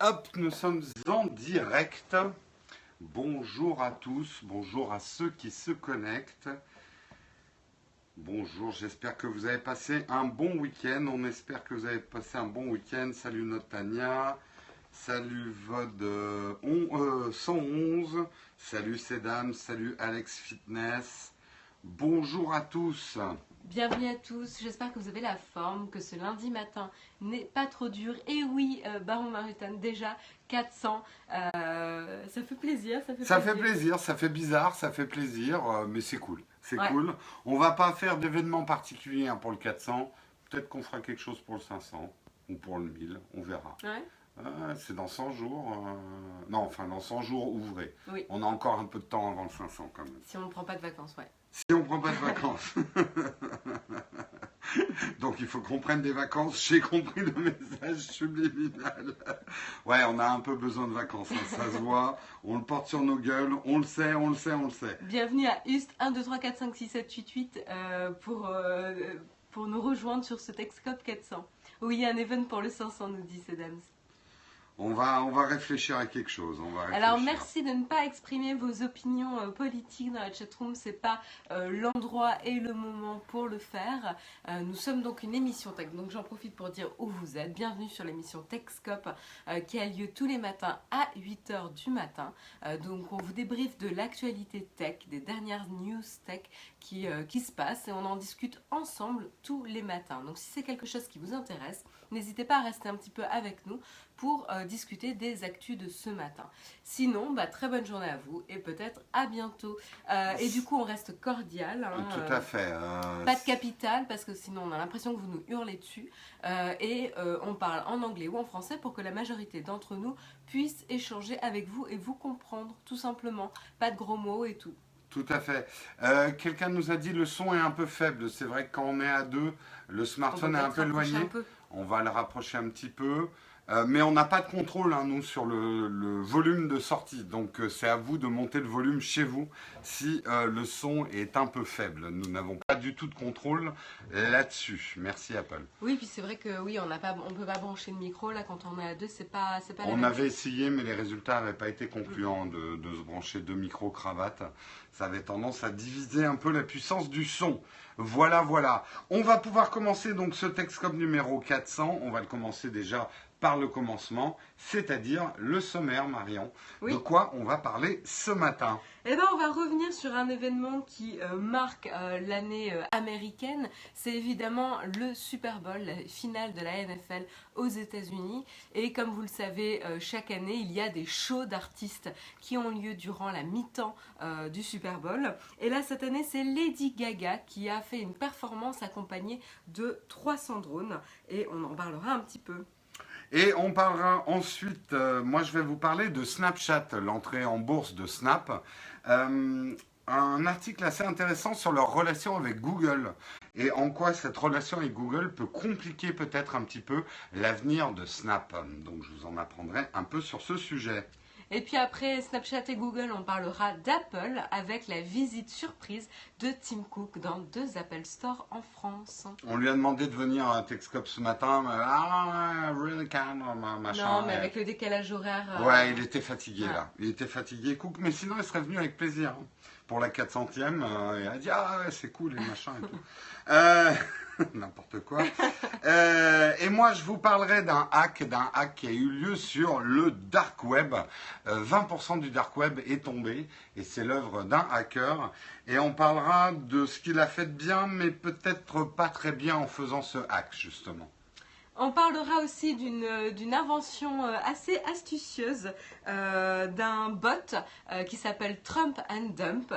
Hop, nous sommes en direct. Bonjour à tous, bonjour à ceux qui se connectent. Bonjour, j'espère que vous avez passé un bon week-end. On espère que vous avez passé un bon week-end. Salut Notania, salut Vod 111, salut Sedam, salut Alex Fitness. Bonjour à tous. Bienvenue à tous, j'espère que vous avez la forme, que ce lundi matin n'est pas trop dur. Et oui, Baron Marutan, déjà 400, ça fait plaisir, Ça fait plaisir, ça fait bizarre, ça fait plaisir, mais c'est cool. C'est cool. On va pas faire d'événements particuliers pour le 400. Peut-être qu'on fera quelque chose pour le 500 ou pour le 1000, on verra. Ouais. C'est dans 100 jours. Non, enfin dans 100 jours ouvrés. Oui. On a encore un peu de temps avant le 500 quand même. Si on ne prend pas de vacances, ouais. Si on prend pas de vacances. Donc il faut qu'on prenne des vacances. J'ai compris le message subliminal. Ouais, on a un peu besoin de vacances, ça se voit. On le porte sur nos gueules, on le sait, on le sait, on le sait. Bienvenue à Ust 1, 2, 3, 4, 5, 6, 7, 8, 8 pour nous rejoindre sur ce Texcope 400. Oui, il y a un event pour le 500, nous dit Sedams. On va réfléchir à quelque chose. Alors merci de ne pas exprimer vos opinions politiques dans la chatroom, c'est pas l'endroit et le moment pour le faire. Nous sommes donc une émission tech, donc j'en profite pour dire où vous êtes. Bienvenue sur l'émission Techscope qui a lieu tous les matins à 8h du matin. Donc on vous débriefe de l'actualité tech, des dernières news tech qui se passent et on en discute ensemble tous les matins. Donc si c'est quelque chose qui vous intéresse, n'hésitez pas à rester un petit peu avec nous pour discuter des actus de ce matin. Sinon, très bonne journée à vous et peut-être à bientôt. Et du coup, on reste cordial. Tout à fait. Pas de capital parce que sinon on a l'impression que vous nous hurlez dessus. Et on parle en anglais ou en français pour que la majorité d'entre nous puisse échanger avec vous et vous comprendre tout simplement. Pas de gros mots et tout. Tout à fait. Quelqu'un nous a dit le son est un peu faible. C'est vrai que quand on est à deux, le smartphone est un peu éloigné. On va le rapprocher un petit peu. Mais on n'a pas de contrôle, nous, sur le volume de sortie. Donc, c'est à vous de monter le volume chez vous si le son est un peu faible. Nous n'avons pas du tout de contrôle là-dessus. Merci, Apple. Oui, puis c'est vrai que oui, on peut pas brancher le micro. Là, quand on est à deux, c'est pas la On même avait chose. essayé, mais les résultats n'avaient pas été concluants de se brancher deux micro-cravates. Ça avait tendance à diviser un peu la puissance du son. Voilà, voilà. On va pouvoir commencer donc ce Texcope numéro 400. On va le commencer déjà par le commencement, c'est-à-dire le sommaire, Marion. Oui. De quoi on va parler ce matin? Eh ben, on va revenir sur un événement qui marque l'année américaine. C'est évidemment le Super Bowl, la finale de la NFL aux États-Unis. Et comme vous le savez, chaque année, il y a des shows d'artistes qui ont lieu durant la mi-temps du Super Bowl. Et là, cette année, c'est Lady Gaga qui a fait une performance accompagnée de 300 drones. Et on en parlera un petit peu. Et on parlera ensuite, moi je vais vous parler de Snapchat, l'entrée en bourse de Snap. Un article assez intéressant sur leur relation avec Google et en quoi cette relation avec Google peut compliquer peut-être un petit peu l'avenir de Snap. Donc je vous en apprendrai un peu sur ce sujet. Et puis après Snapchat et Google, on parlera d'Apple avec la visite surprise de Tim Cook dans 2 Apple Store en France. On lui a demandé de venir à Texcope ce matin, mais really can, machin. Non, mais avec le décalage horaire. Ouais, il était fatigué là. Il était fatigué, Cook, mais sinon il serait venu avec plaisir. Pour la 400e, il a dit ah ouais, c'est cool et machin et tout. N'importe quoi. Et moi, je vous parlerai d'un hack qui a eu lieu sur le dark web. 20% du dark web est tombé et c'est l'œuvre d'un hacker. Et on parlera de ce qu'il a fait de bien, mais peut-être pas très bien en faisant ce hack, justement. On parlera aussi d'une invention assez astucieuse d'un bot qui s'appelle Trump and Dump.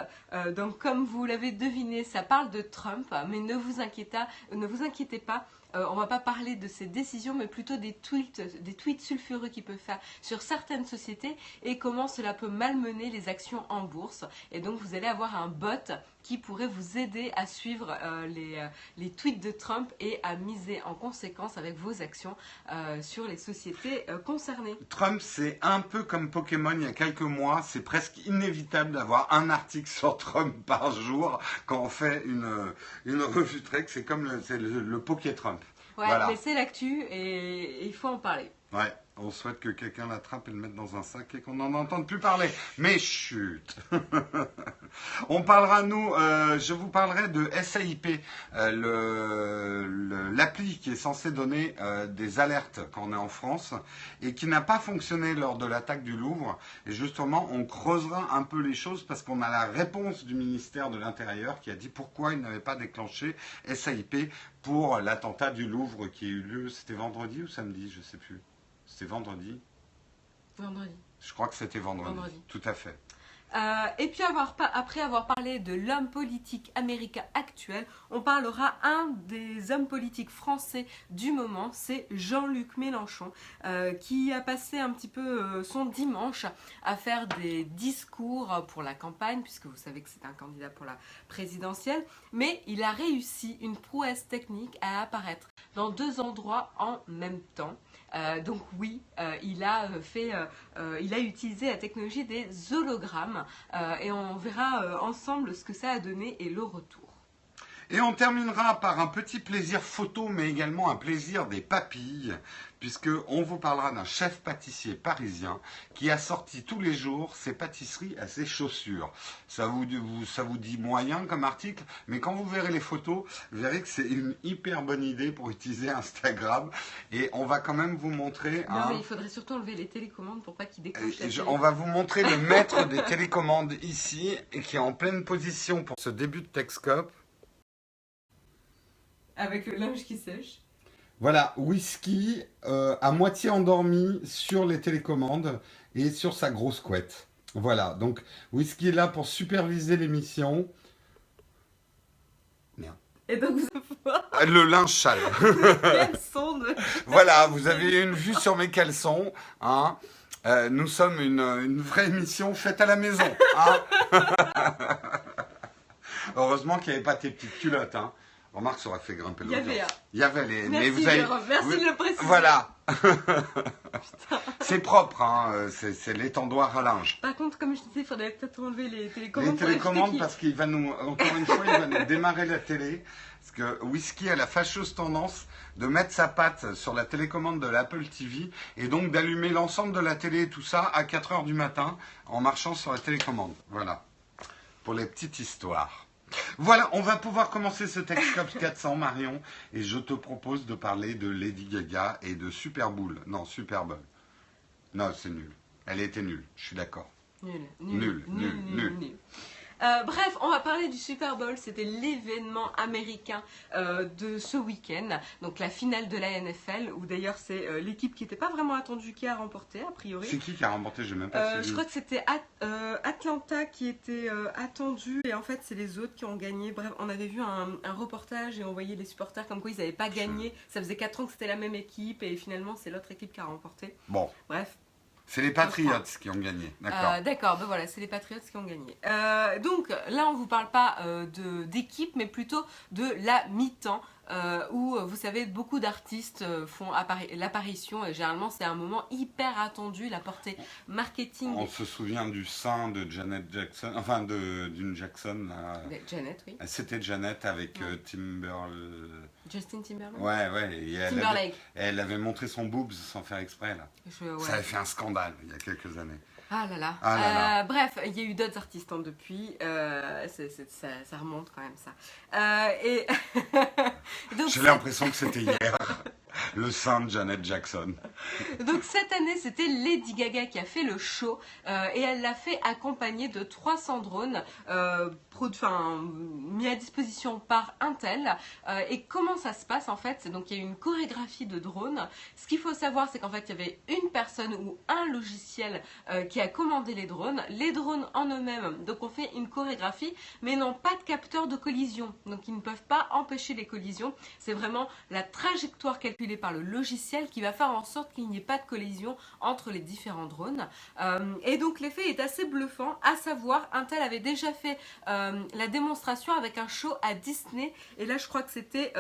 Donc comme vous l'avez deviné, ça parle de Trump, mais ne vous inquiétez pas. On va pas parler de ses décisions, mais plutôt des tweets sulfureux qu'il peut faire sur certaines sociétés et comment cela peut malmener les actions en bourse. Et donc vous allez avoir un bot qui pourrait vous aider à suivre les tweets de Trump et à miser en conséquence avec vos actions sur les sociétés concernées. Trump, c'est un peu comme Pokémon il y a quelques mois. C'est presque inévitable d'avoir un article sur Trump par jour quand on fait une revue Trek. C'est comme le Poké Trump. Ouais, voilà. Mais c'est l'actu et il faut en parler. Ouais. On souhaite que quelqu'un l'attrape et le mette dans un sac et qu'on n'en entende plus parler. Mais chut. On parlera, nous, je vous parlerai de SAIP, l'appli qui est censée donner des alertes quand on est en France et qui n'a pas fonctionné lors de l'attaque du Louvre. Et justement, on creusera un peu les choses parce qu'on a la réponse du ministère de l'Intérieur qui a dit pourquoi il n'avait pas déclenché SAIP pour l'attentat du Louvre qui a eu lieu, c'était vendredi ou samedi, je ne sais plus. C'était vendredi. Vendredi. Je crois que c'était vendredi. Tout à fait. Et puis après avoir parlé de l'homme politique américain actuel, on parlera un des hommes politiques français du moment, c'est Jean-Luc Mélenchon, qui a passé un petit peu son dimanche à faire des discours pour la campagne, puisque vous savez que c'est un candidat pour la présidentielle, mais il a réussi une prouesse technique à apparaître dans 2 endroits en même temps. Donc oui, il a utilisé la technologie des hologrammes et on verra ensemble ce que ça a donné et le retour. Et on terminera par un petit plaisir photo, mais également un plaisir des papilles, puisqu'on vous parlera d'un chef pâtissier parisien qui a sorti tous les jours ses pâtisseries à ses chaussures. Ça vous dit moyen comme article, mais quand vous verrez les photos, vous verrez que c'est une hyper bonne idée pour utiliser Instagram. Et on va quand même vous montrer... Non, mais il faudrait surtout enlever les télécommandes pour pas qu'ils déclenchent la télé. On va vous montrer le maître des télécommandes ici, et qui est en pleine position pour ce début de Techscope. Avec le linge qui sèche. Voilà, Whisky à moitié endormi sur les télécommandes et sur sa grosse couette. Voilà, donc Whisky est là pour superviser l'émission. Merde. Et donc vous allez voir le linge sale. caleçon de... Voilà, vous avez une vue sur mes caleçons. Hein. Nous sommes une vraie émission faite à la maison. Hein. Heureusement qu'il n'y avait pas tes petites culottes. Hein. Remarque, ça aurait fait grimper l'audience. Il y avait les... Merci, mais vous avez... Merci de le préciser. Voilà. C'est propre, hein. C'est l'étendoir à linge. Par contre, comme je disais, il faudrait peut-être enlever les télécommandes. Les télécommandes, parce qu'il va nous, encore une fois, il va nous démarrer la télé. Parce que Whisky a la fâcheuse tendance de mettre sa patte sur la télécommande de l'Apple TV et donc d'allumer l'ensemble de la télé et tout ça à 4 h du matin en marchant sur la télécommande. Voilà. Pour les petites histoires. Voilà, on va pouvoir commencer ce Techscope 400, Marion, et je te propose de parler de Lady Gaga et de Super Bowl. Non, Super Bowl. Non, c'est nul. Elle était nulle, je suis d'accord. Nul. Bref, on va parler du Super Bowl, c'était l'événement américain de ce week-end, donc la finale de la NFL, où d'ailleurs c'est l'équipe qui n'était pas vraiment attendue qui a remporté, a priori. C'est qui a remporté? Je n'ai même pas suivi. Je crois que c'était Atlanta qui était attendu, et en fait c'est les autres qui ont gagné. Bref, on avait vu un reportage et on voyait les supporters comme quoi ils n'avaient pas gagné, ça faisait 4 ans que c'était la même équipe, et finalement c'est l'autre équipe qui a remporté. Bon. Bref. C'est les Patriots qui ont gagné, d'accord. D'accord, ben voilà, c'est les Patriots qui ont gagné. Donc là, on ne vous parle pas d'équipe, mais plutôt de la mi-temps, où vous savez, beaucoup d'artistes font l'apparition, et généralement c'est un moment hyper attendu, la portée marketing. On se souvient du sein de Janet Jackson, enfin d'une Jackson. Janet, oui. C'était Janet avec Justin Timberlake. Ouais. Timberlake. Elle avait montré son boobs sans faire exprès, là. Ça avait fait un scandale il y a quelques années. Ah là là. Bref, il y a eu d'autres artistes depuis. Ça remonte quand même, ça. J'ai l'impression que c'était hier. Le sein de Janet Jackson. Donc cette année, c'était Lady Gaga qui a fait le show et elle l'a fait accompagnée de 300 drones mis à disposition par Intel. Et comment ça se passe en fait? Donc il y a une chorégraphie de drones. Ce qu'il faut savoir, c'est qu'en fait, il y avait une personne ou un logiciel qui a commandé les drones. Les drones en eux-mêmes, donc on fait une chorégraphie, mais n'ont pas de capteur de collision. Donc ils ne peuvent pas empêcher les collisions. C'est vraiment la trajectoire calculée par le logiciel qui va faire en sorte qu'il n'y ait pas de collision entre les différents drones. Et donc l'effet est assez bluffant, à savoir, Intel avait déjà fait la démonstration avec un show à Disney, et là je crois que c'était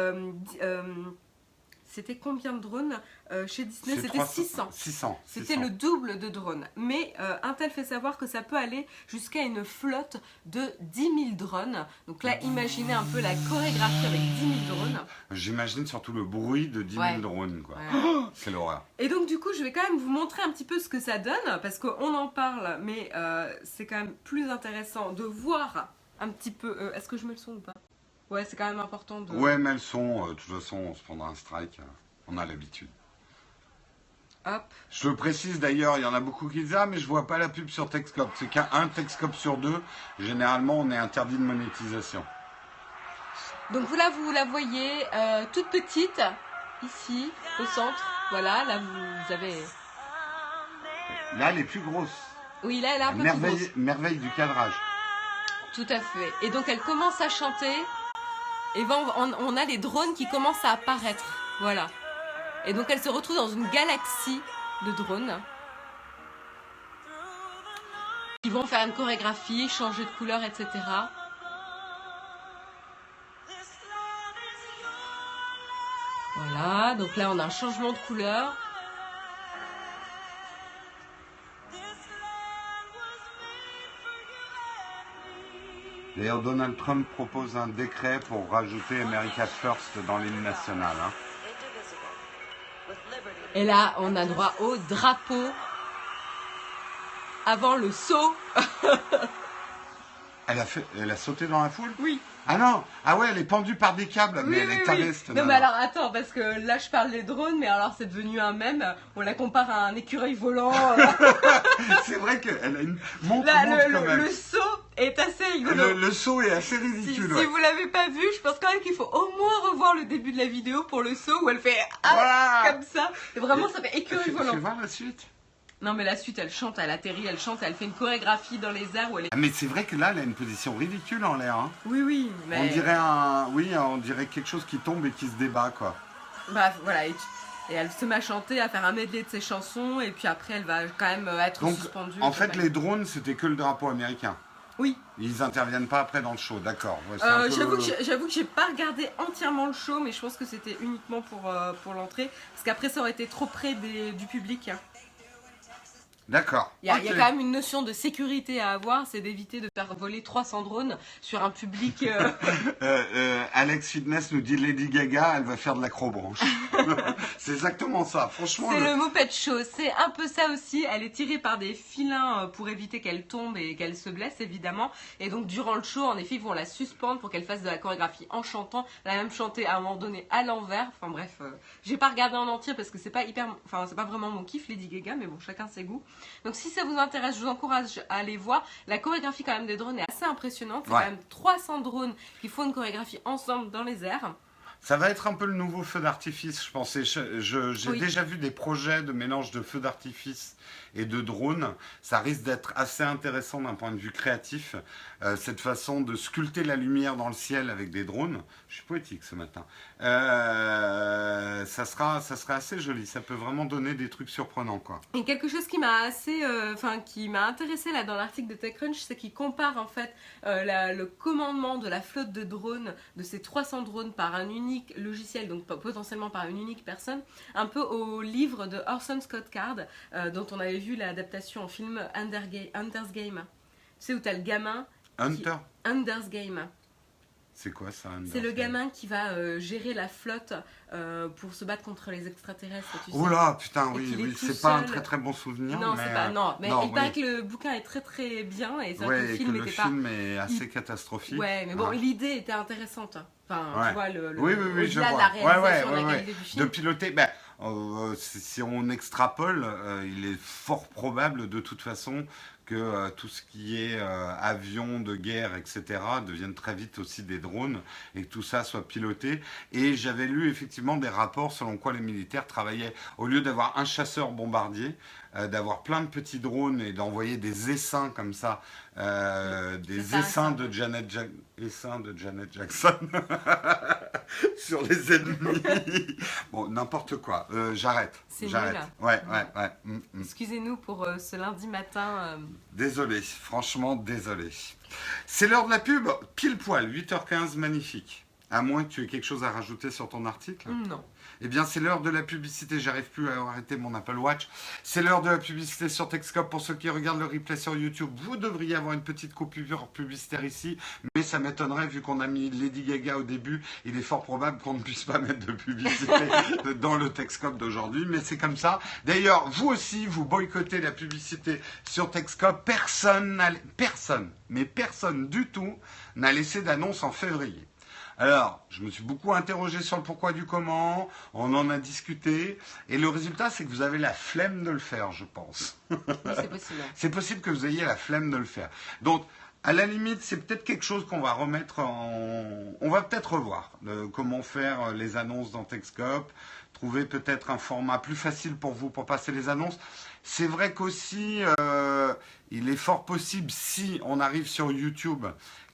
c'était combien de drones chez Disney? C'est C'était 300, 600. 600. C'était le double de drones. Mais Intel fait savoir que ça peut aller jusqu'à une flotte de 10 000 drones. Donc là, imaginez un peu la chorégraphie avec 10 000 drones. J'imagine surtout le bruit de 10 000 Ouais. drones, quoi. Ouais. Oh, c'est l'horreur. Et donc du coup, je vais quand même vous montrer un petit peu ce que ça donne, parce qu'on en parle, mais c'est quand même plus intéressant de voir un petit peu... Est-ce que je mets le son ou pas? Ouais, c'est quand même important de... Ouais, mais elles sont, de toute façon, on se prendra un strike. On a l'habitude. Hop. Je le précise d'ailleurs, il y en a beaucoup qui disent « Ah, mais je vois pas la pub sur Texcope ». C'est qu'un Texcope sur 2, généralement, on est interdit de monétisation. Donc vous la voyez, toute petite, ici, au centre. Voilà, là vous avez... Là, elle est plus grosse. Oui, là elle est un peu plus grosse. Merveille du cadrage. Tout à fait. Et donc elle commence à chanter. Et ben, on a les drones qui commencent à apparaître. Voilà. Et donc elle se retrouve dans une galaxie de drones. Qui vont faire une chorégraphie, changer de couleur, etc. Voilà. Donc là on a un changement de couleur. D'ailleurs, Donald Trump propose un décret pour rajouter America First dans l'hymne national. Hein. Et là, on a droit au drapeau avant le saut. Elle a sauté dans la foule? Oui. Ah non! Ah ouais, elle est pendue par des câbles, mais elle est tarée, cette Non nana. mais alors attends, parce que là je parle des drones, mais alors c'est devenu un mème. On la compare à un écureuil volant. C'est vrai qu'elle a une montre Là, quand même. le saut est assez rigolo. Le saut est assez Si ridicule. Ouais. vous l'avez pas vu, je pense quand même qu'il faut au moins revoir le début de la vidéo pour le saut où elle fait Voilà. comme ça. Et vraiment, ça fait écureuil volant. Fais voir la suite. Non mais la suite, elle chante, elle atterrit, elle chante, elle fait une chorégraphie dans les airs où elle est... Ah, mais c'est vrai que là, elle a une position ridicule en l'air. Hein. Oui, mais... On dirait quelque chose qui tombe et qui se débat, quoi. Bref, voilà, et elle se met à chanter, à faire un medley de ses chansons, et puis après elle va quand même être Donc, suspendue. en fait, les drones, c'était que le drapeau américain. Oui. Ils interviennent pas après dans le show, d'accord. Ouais, c'est un peu- J'avoue que j'ai pas regardé entièrement le show, mais je pense que c'était uniquement pour l'entrée, parce qu'après ça aurait été trop près du public. D'accord. Il y a Ok. quand même une notion de sécurité à avoir, c'est d'éviter de faire voler 300 drones sur un public... Alex Fitness nous dit Lady Gaga, elle va faire de l'acrobranche. C'est exactement ça, franchement. C'est le Muppet Show, c'est un peu ça aussi. Elle est tirée par des filins pour éviter qu'elle tombe et qu'elle se blesse évidemment. Et donc durant le show, en effet, ils vont la suspendre pour qu'elle fasse de la chorégraphie en chantant. Elle a même chanté à un moment donné à l'envers. Enfin bref, j'ai pas regardé en entier parce que c'est pas c'est pas vraiment mon kiff Lady Gaga, mais bon, chacun ses goûts. Donc si ça vous intéresse, je vous encourage à aller voir. La chorégraphie quand même des drones est assez impressionnante. C'est Ouais. quand même 300 drones qui font une chorégraphie ensemble dans les airs. Ça va être un peu le nouveau feu d'artifice, je pense. J'ai Oui. déjà vu des projets de mélange de feux d'artifice et de drones. Ça risque d'être assez intéressant d'un point de vue créatif. Cette façon de sculpter la lumière dans le ciel avec des drones. Je suis poétique ce matin. Ça sera assez joli. Ça peut vraiment donner des trucs surprenants, quoi. Et quelque chose qui m'a qui m'a intéressé là dans l'article de TechCrunch, c'est qu'il compare en fait le commandement de la flotte de drones, de ces 300 drones par un unique logiciel, donc potentiellement par une unique personne, un peu au livre de Orson Scott Card, dont on avait vu l'adaptation en film Hunter's Game. Tu sais où t'as le gamin. Hunter's Game. C'est quoi ça? C'est le gamin qui va gérer la flotte pour se battre contre les extraterrestres. Tu sais. Oh là, putain, Et oui, qu'il est oui, tout c'est pas un seul. très très bon souvenir. Non, mais, c'est pas. Non, mais non, il paraît oui. que le bouquin est très très bien et c'est vrai que Ouais, le et film que le n'était pas. film est assez catastrophique. Ouais, mais bon, Ouais. l'idée était intéressante. Enfin, Ouais. tu vois, Oui, je au-delà de vois. la réalisation, Ouais, la ouais. qualité du film. De piloter, si on extrapole, il est fort probable de toute façon que tout ce qui est avion de guerre, etc., devienne très vite aussi des drones et que tout ça soit piloté. Et j'avais lu effectivement des rapports selon quoi les militaires travaillaient, au lieu d'avoir un chasseur bombardier, d'avoir plein de petits drones et d'envoyer des essaims comme ça, des essaims de Janet Jackson sur les ennemis. Bon, n'importe quoi. J'arrête. C'est J'arrête. nul. Ouais. Excusez-nous pour ce lundi matin. Désolé, franchement désolé. C'est l'heure de la pub, pile poil, 8h15, magnifique. À moins que tu aies quelque chose à rajouter sur ton article. Non. Eh bien, c'est l'heure de la publicité. J'arrive plus à arrêter mon Apple Watch. C'est l'heure de la publicité sur Techscope. Pour ceux qui regardent le replay sur YouTube, vous devriez avoir une petite coupure publicitaire ici. Mais ça m'étonnerait, vu qu'on a mis Lady Gaga au début, il est fort probable qu'on ne puisse pas mettre de publicité dans le Techscope d'aujourd'hui. Mais c'est comme ça. D'ailleurs, vous aussi, vous boycottez la publicité sur Techscope. Personne du tout n'a laissé d'annonce en février. Alors, je me suis beaucoup interrogé sur le pourquoi du comment, on en a discuté, et le résultat, c'est que vous avez la flemme de le faire, je pense. Oui, c'est possible. C'est possible que vous ayez la flemme de le faire. Donc, à la limite, c'est peut-être quelque chose qu'on va remettre en... On va peut-être revoir comment faire les annonces dans Techscope, trouver peut-être un format plus facile pour vous pour passer les annonces. C'est vrai qu'aussi, il est fort possible, si on arrive sur YouTube,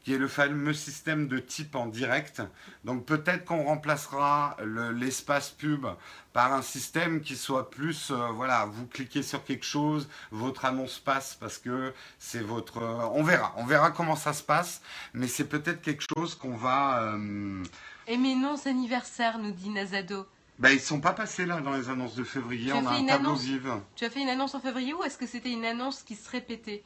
qui est le fameux système de type en direct. Donc peut-être qu'on remplacera l'espace pub par un système qui soit plus, voilà, vous cliquez sur quelque chose, votre annonce passe parce que c'est votre... on verra comment ça se passe, mais c'est peut-être quelque chose qu'on va... Et mes annonces anniversaires, nous dit Nazado. Ben, ils sont pas passés là dans les annonces de février, on a un tableau vive. Tu as fait une annonce en février ou est-ce que c'était une annonce qui se répétait?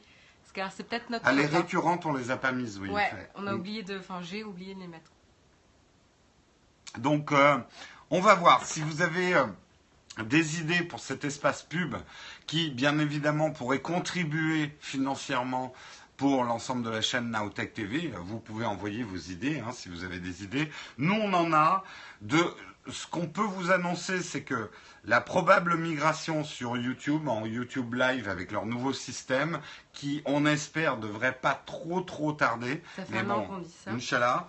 Car c'est peut-être notre... Ah, les récurrentes, on les a pas mises, oui. Ouais, on a oublié de... Enfin, j'ai oublié de les mettre. Donc, on va voir si vous avez des idées pour cet espace pub qui, bien évidemment, pourrait contribuer financièrement pour l'ensemble de la chaîne Nowtech TV. Vous pouvez envoyer vos idées, hein, si vous avez des idées. Nous, on en a. Ce qu'on peut vous annoncer, c'est que la probable migration sur YouTube, en YouTube Live avec leur nouveau système, qui, on espère, devrait pas trop tarder. Ça fait un an qu'on dit ça. Inch'Allah.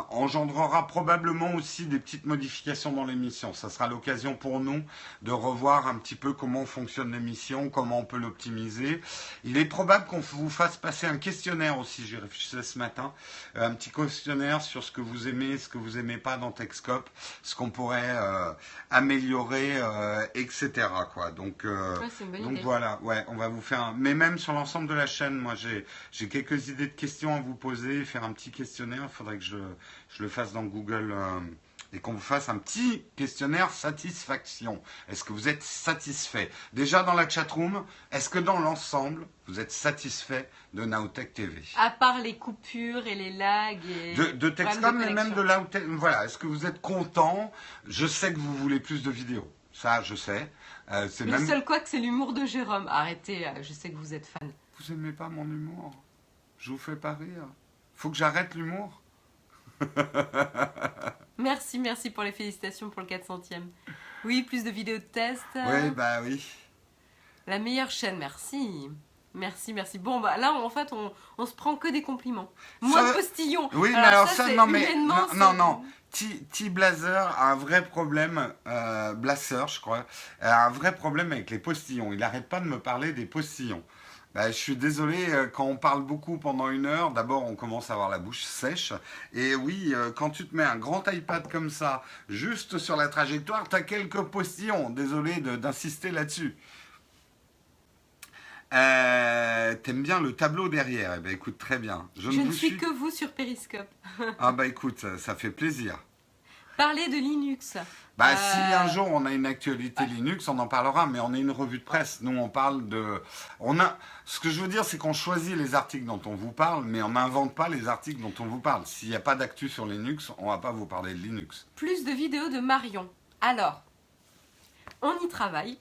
Engendrera probablement aussi des petites modifications dans l'émission. Ça sera l'occasion pour nous de revoir un petit peu comment fonctionne l'émission, comment on peut l'optimiser. Il est probable qu'on vous fasse passer un questionnaire aussi, j'y réfléchissais ce matin, un petit questionnaire sur ce que vous aimez, ce que vous aimez pas dans Techscope, ce qu'on pourrait améliorer, etc. quoi. Donc, c'est une bonne idée. Voilà, ouais, on va vous faire mais même sur l'ensemble de la chaîne, moi j'ai quelques idées de questions à vous poser, faire un petit questionnaire. Il faudrait que je le fasse dans Google et qu'on vous fasse un petit questionnaire satisfaction. Est-ce que vous êtes satisfait? Déjà dans la chatroom, est-ce que dans l'ensemble, vous êtes satisfait de Nowtech TV? À part les coupures et les lags et... De Techscope, mais même de Nowtech. Voilà, est-ce que vous êtes content? Je sais que vous voulez plus de vidéos. Ça, je sais. Le même... seul quoi que c'est l'humour de Jérôme. Arrêtez, je sais que vous êtes fan. Vous aimez pas mon humour? Je vous fais pas rire. Faut que j'arrête l'humour. Merci pour les félicitations pour le 400e. Oui, plus de vidéos de test. Oui, bah oui. La meilleure chaîne, merci. Merci. Bon, bah là, en fait, on se prend que des compliments. Moins de postillons. Oui, alors ça, non, mais... Non. T-Blazer a un vrai problème, Blazer, je crois, a un vrai problème avec les postillons. Il n'arrête pas de me parler des postillons. Bah, je suis désolé, quand on parle beaucoup pendant 1 heure, d'abord on commence à avoir la bouche sèche. Et oui, quand tu te mets un grand iPad comme ça, juste sur la trajectoire, tu as quelques postillons. Désolé d'insister là-dessus. T'aimes bien le tableau derrière? Eh ben écoute, très bien. Je ne suis que vous sur Periscope. Ah bah écoute, ça fait plaisir. Parler de Linux. Bah si un jour on a une actualité Linux, on en parlera, mais on est une revue de presse. Nous on parle de... Ce que je veux dire, c'est qu'on choisit les articles dont on vous parle, mais on n'invente pas les articles dont on vous parle. S'il n'y a pas d'actu sur Linux, on ne va pas vous parler de Linux. Plus de vidéos de Marion. Alors, on y travaille,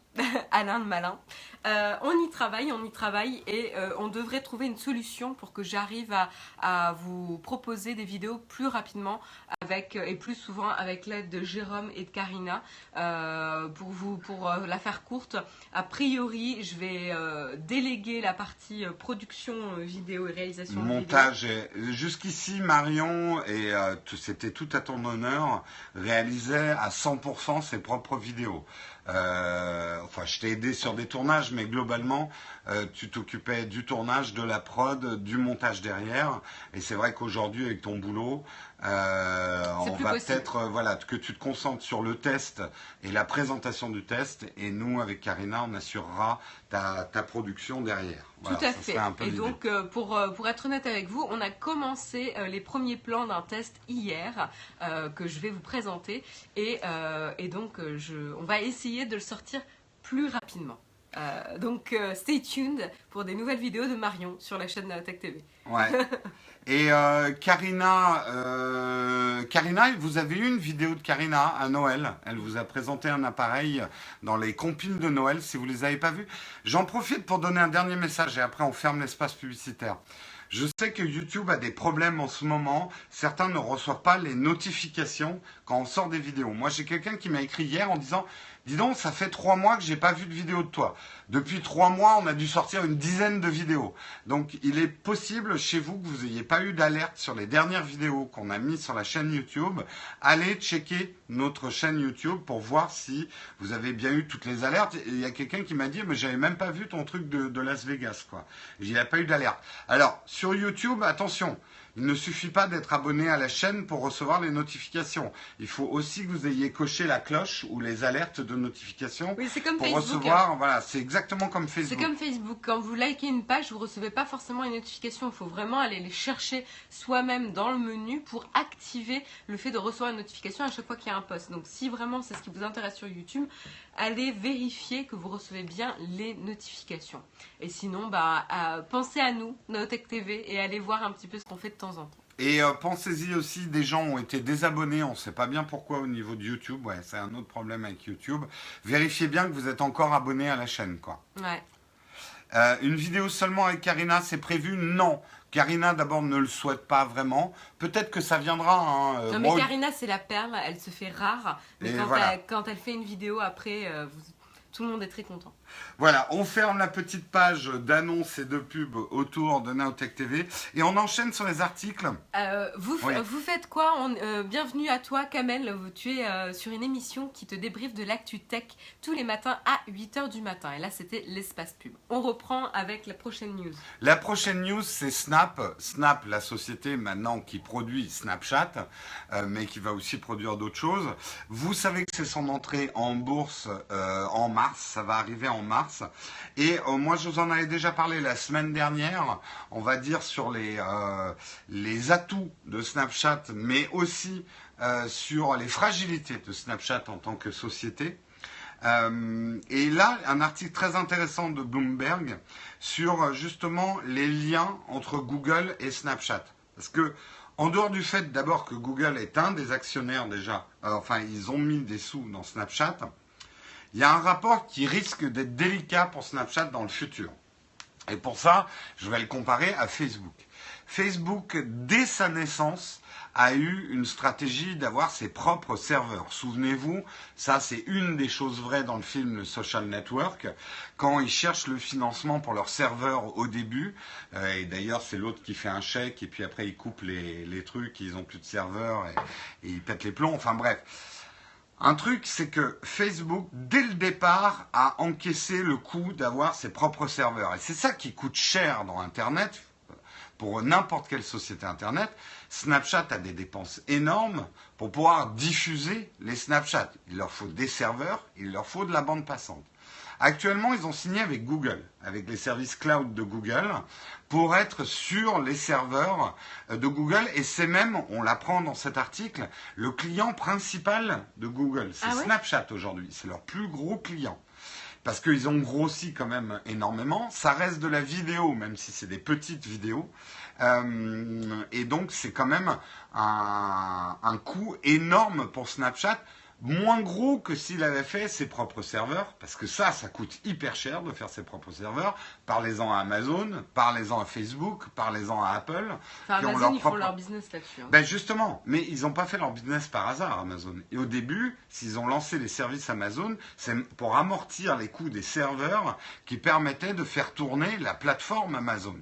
Alain le malin, on y travaille et on devrait trouver une solution pour que j'arrive à vous proposer des vidéos plus rapidement et plus souvent avec l'aide de Jérôme et de Karina. Pour la faire courte, a priori je vais déléguer la partie production vidéo et réalisation montage vidéo. Jusqu'ici Marion, et c'était tout à ton honneur, réalisait à 100% ses propres vidéos. Enfin, je t'ai aidé sur des tournages, mais globalement, tu t'occupais du tournage, de la prod, du montage derrière. Et c'est vrai qu'aujourd'hui, avec ton boulot, on va peut-être voilà, que tu te concentres sur le test et la présentation du test, et nous, avec Karina, on assurera ta production derrière. Voilà, tout à fait. Et donc, pour être honnête avec vous, on a commencé les premiers plans d'un test hier que je vais vous présenter. Et donc, on va essayer de le sortir plus rapidement. Donc, stay tuned pour des nouvelles vidéos de Marion sur la chaîne Tech TV. Ouais. Et Karina, vous avez eu une vidéo de Karina à Noël. Elle vous a présenté un appareil dans les compiles de Noël, si vous ne les avez pas vus. J'en profite pour donner un dernier message et après on ferme l'espace publicitaire. Je sais que YouTube a des problèmes en ce moment. Certains ne reçoivent pas les notifications quand on sort des vidéos. Moi, j'ai quelqu'un qui m'a écrit hier en disant « Dis donc, ça fait 3 mois que j'ai pas vu de vidéo de toi. Depuis 3 mois, on a dû sortir une dizaine de vidéos. » Donc, il est possible chez vous que vous n'ayez pas eu d'alerte sur les dernières vidéos qu'on a mises sur la chaîne YouTube. Allez checker notre chaîne YouTube pour voir si vous avez bien eu toutes les alertes. Et il y a quelqu'un qui m'a dit « Mais j'avais même pas vu ton truc de Las Vegas, quoi. » Il n'y a pas eu d'alerte. Alors, sur YouTube, attention, il ne suffit pas d'être abonné à la chaîne pour recevoir les notifications. Il faut aussi que vous ayez coché la cloche ou les alertes de notification oui, c'est comme pour Facebook, recevoir. Voilà, c'est exactement comme Facebook. C'est comme Facebook. Quand vous likez une page, vous ne recevez pas forcément une notification. Il faut vraiment aller les chercher soi-même dans le menu pour activer le fait de recevoir une notification à chaque fois qu'il y a un post. Donc, si vraiment c'est ce qui vous intéresse sur YouTube, allez vérifier que vous recevez bien les notifications. Et sinon, pensez à nous, Naotech TV, et allez voir un petit peu ce qu'on fait de temps en temps. Et pensez-y aussi, des gens ont été désabonnés, on ne sait pas bien pourquoi au niveau de YouTube. Ouais, c'est un autre problème avec YouTube. Vérifiez bien que vous êtes encore abonné à la chaîne, quoi. Ouais. Une vidéo seulement avec Karina, c'est prévu? Non. Karina, d'abord, ne le souhaite pas vraiment. Peut-être que ça viendra. Hein. Non, mais Karina, c'est la perle, elle se fait rare. Mais quand elle fait une vidéo, après, tout le monde est très content. Voilà, on ferme la petite page d'annonces et de pubs autour de Naotech TV et on enchaîne sur les articles. Vous faites quoi? Bienvenue à toi, Kamel. Tu es sur une émission qui te débriefe de l'actu tech tous les matins à 8h du matin. Et là, c'était l'espace pub. On reprend avec la prochaine news. La prochaine news, c'est Snap. Snap, la société maintenant qui produit Snapchat, mais qui va aussi produire d'autres choses. Vous savez que c'est son entrée en bourse en mars. Ça va arriver en mars. Et moi, je vous en avais déjà parlé la semaine dernière, on va dire sur les atouts de Snapchat, mais aussi sur les fragilités de Snapchat en tant que société. Et là, un article très intéressant de Bloomberg sur justement les liens entre Google et Snapchat. Parce que, en dehors du fait d'abord que Google est un des actionnaires déjà, enfin ils ont mis des sous dans Snapchat, il y a un rapport qui risque d'être délicat pour Snapchat dans le futur. Et pour ça, je vais le comparer à Facebook. Facebook, dès sa naissance, a eu une stratégie d'avoir ses propres serveurs. Souvenez-vous, ça c'est une des choses vraies dans le film Le Social Network, quand ils cherchent le financement pour leurs serveurs au début, et d'ailleurs c'est l'autre qui fait un chèque, et puis après ils coupent les trucs, ils n'ont plus de serveurs, et ils pètent les plombs, enfin bref. Un truc, c'est que Facebook, dès le départ, a encaissé le coût d'avoir ses propres serveurs. Et c'est ça qui coûte cher dans Internet, pour n'importe quelle société Internet. Snapchat a des dépenses énormes pour pouvoir diffuser les Snapchat. Il leur faut des serveurs, il leur faut de la bande passante. Actuellement, ils ont signé avec Google, avec les services cloud de Google, pour être sur les serveurs de Google. Et c'est même, on l'apprend dans cet article, le client principal de Google. C'est Snapchat aujourd'hui, c'est leur plus gros client. Parce qu'ils ont grossi quand même énormément. Ça reste de la vidéo, même si c'est des petites vidéos. Et donc, c'est quand même un coût énorme pour Snapchat. Moins gros que s'il avait fait ses propres serveurs, parce que ça coûte hyper cher de faire ses propres serveurs. Parlez-en à Amazon, parlez-en à Facebook, parlez-en à Apple. Enfin, Amazon, ils font leur business là-dessus. Hein. Ben justement, mais ils n'ont pas fait leur business par hasard, Amazon. Et au début, s'ils ont lancé les services Amazon, c'est pour amortir les coûts des serveurs qui permettaient de faire tourner la plateforme Amazon.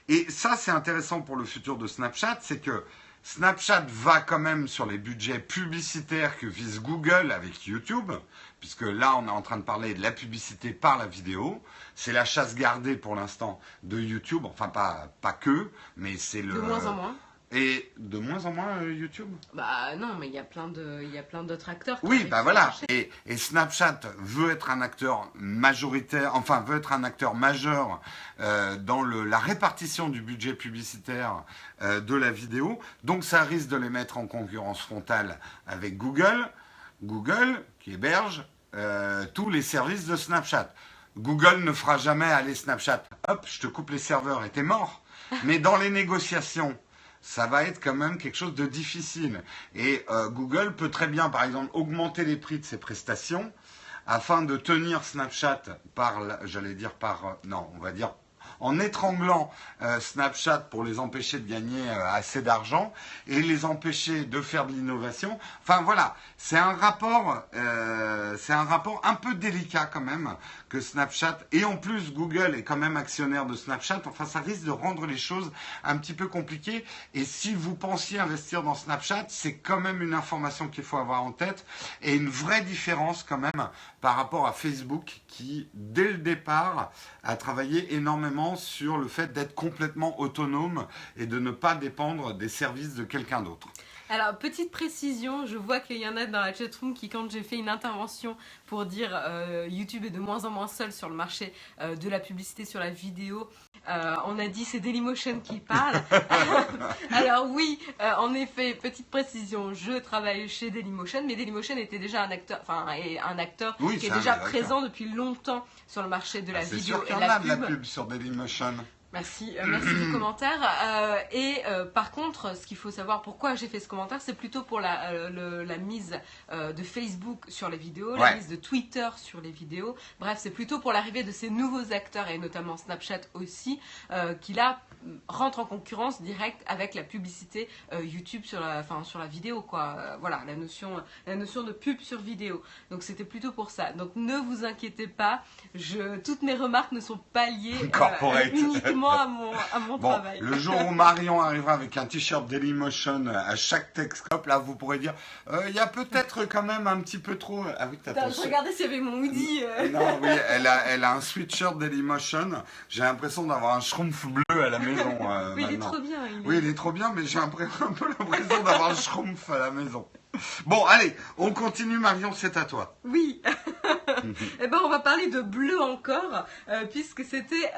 Et ça, c'est intéressant pour le futur de Snapchat, c'est que Snapchat va quand même sur les budgets publicitaires que vise Google avec YouTube, puisque là, on est en train de parler de la publicité par la vidéo. C'est la chasse gardée pour l'instant de YouTube, enfin pas que, mais c'est le... De moins en moins. Et de moins en moins YouTube. Bah non, mais il y a plein d'autres acteurs qui Oui, arrivent bah sur le voilà. marché. Et Snapchat veut être un acteur majoritaire, enfin veut être un acteur majeur dans la répartition du budget publicitaire de la vidéo. Donc ça risque de les mettre en concurrence frontale avec Google. Google qui héberge tous les services de Snapchat. Google ne fera jamais aller Snapchat. Hop, je te coupe les serveurs et t'es mort. Mais dans les négociations, ça va être quand même quelque chose de difficile. Et Google peut très bien, par exemple, augmenter les prix de ses prestations afin de tenir Snapchat en étranglant Snapchat pour les empêcher de gagner assez d'argent et les empêcher de faire de l'innovation. Enfin voilà, c'est un rapport un peu délicat quand même que Snapchat, et en plus Google est quand même actionnaire de Snapchat. Enfin, ça risque de rendre les choses un petit peu compliquées. Et si vous pensiez investir dans Snapchat, c'est quand même une information qu'il faut avoir en tête et une vraie différence quand même par rapport à Facebook qui, dès le départ, a travaillé énormément sur le fait d'être complètement autonome et de ne pas dépendre des services de quelqu'un d'autre. Alors, petite précision, je vois qu'il y en a dans la chatroom qui, quand j'ai fait une intervention pour dire YouTube est de moins en moins seul sur le marché de la publicité sur la vidéo, on a dit c'est Dailymotion qui parle. Alors oui, en effet, petite précision, je travaille chez Dailymotion, mais Dailymotion était déjà un acteur Oui, qui est c'est déjà un acteur. présent depuis longtemps sur le marché de la C'est vidéo sûr et qu'il y de en la a de la pub. pub sur Dailymotion. Merci du commentaire. Par contre, ce qu'il faut savoir, pourquoi j'ai fait ce commentaire, c'est plutôt pour la mise de Facebook sur les vidéos, la mise de Twitter sur les vidéos. Bref, c'est plutôt pour l'arrivée de ces nouveaux acteurs, et notamment Snapchat aussi, qui là rentre en concurrence directe avec la publicité YouTube sur la vidéo, quoi. Voilà, la notion de pub sur vidéo. Donc c'était plutôt pour ça. Donc ne vous inquiétez pas, toutes mes remarques ne sont pas liées uniquement à mon travail. Le jour où Marion arrivera avec un t-shirt Dailymotion à chaque Texcope, là vous pourrez dire il y a peut-être quand même un petit peu trop. Ah oui, Je regardais s'il y avait mon hoodie. Non, oui, elle a un sweatshirt Dailymotion. J'ai l'impression d'avoir un schtroumpf bleu à la maison. Oui, il est trop bien. Oui, il est trop bien, mais j'ai un peu l'impression d'avoir un schtroumpf à la maison. Bon, allez, on continue, Marion, c'est à toi. Oui. Eh ben, on va parler de bleu encore, puisque c'était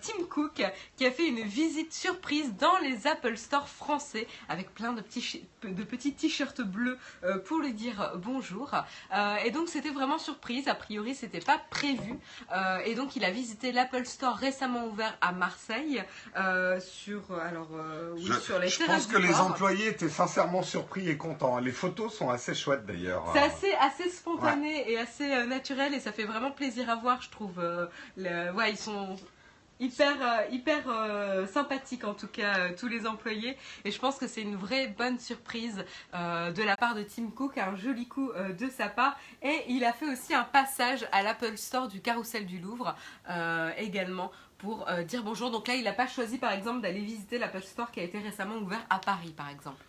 Tim Cook qui a fait une visite surprise dans les Apple Store français avec plein de petits t-shirts bleus pour lui dire bonjour. Et donc c'était vraiment surprise, a priori c'était pas prévu. Et donc il a visité l'Apple Store récemment ouvert à Marseille sur les Je terrasses pense que du les port. employés étaient sincièrement surpris et contents. Les photos sont assez chouettes d'ailleurs. C'est assez spontané et assez naturel, et ça fait vraiment plaisir à voir, je trouve. Ils sont hyper sympathiques en tout cas, tous les employés, et je pense que c'est une vraie bonne surprise de la part de Tim Cook, un joli coup de sa part. Et il a fait aussi un passage à l'Apple Store du Carrousel du Louvre également pour dire bonjour. Donc là, il n'a pas choisi par exemple d'aller visiter l'Apple Store qui a été récemment ouvert à Paris par exemple.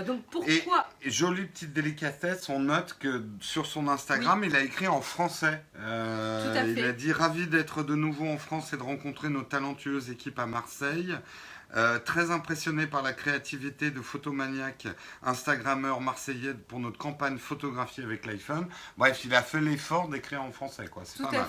Donc pourquoi... Et jolie petite délicatesse, on note que sur son Instagram, il a écrit en français. Tout à fait. Il a dit « Ravi d'être de nouveau en France et de rencontrer nos talentueuses équipes à Marseille. Très impressionné par la créativité de photomaniaques Instagrammeurs marseillais pour notre campagne photographie avec l'iPhone. » Bref, il a fait l'effort d'écrire en français, quoi. C'est pas mal.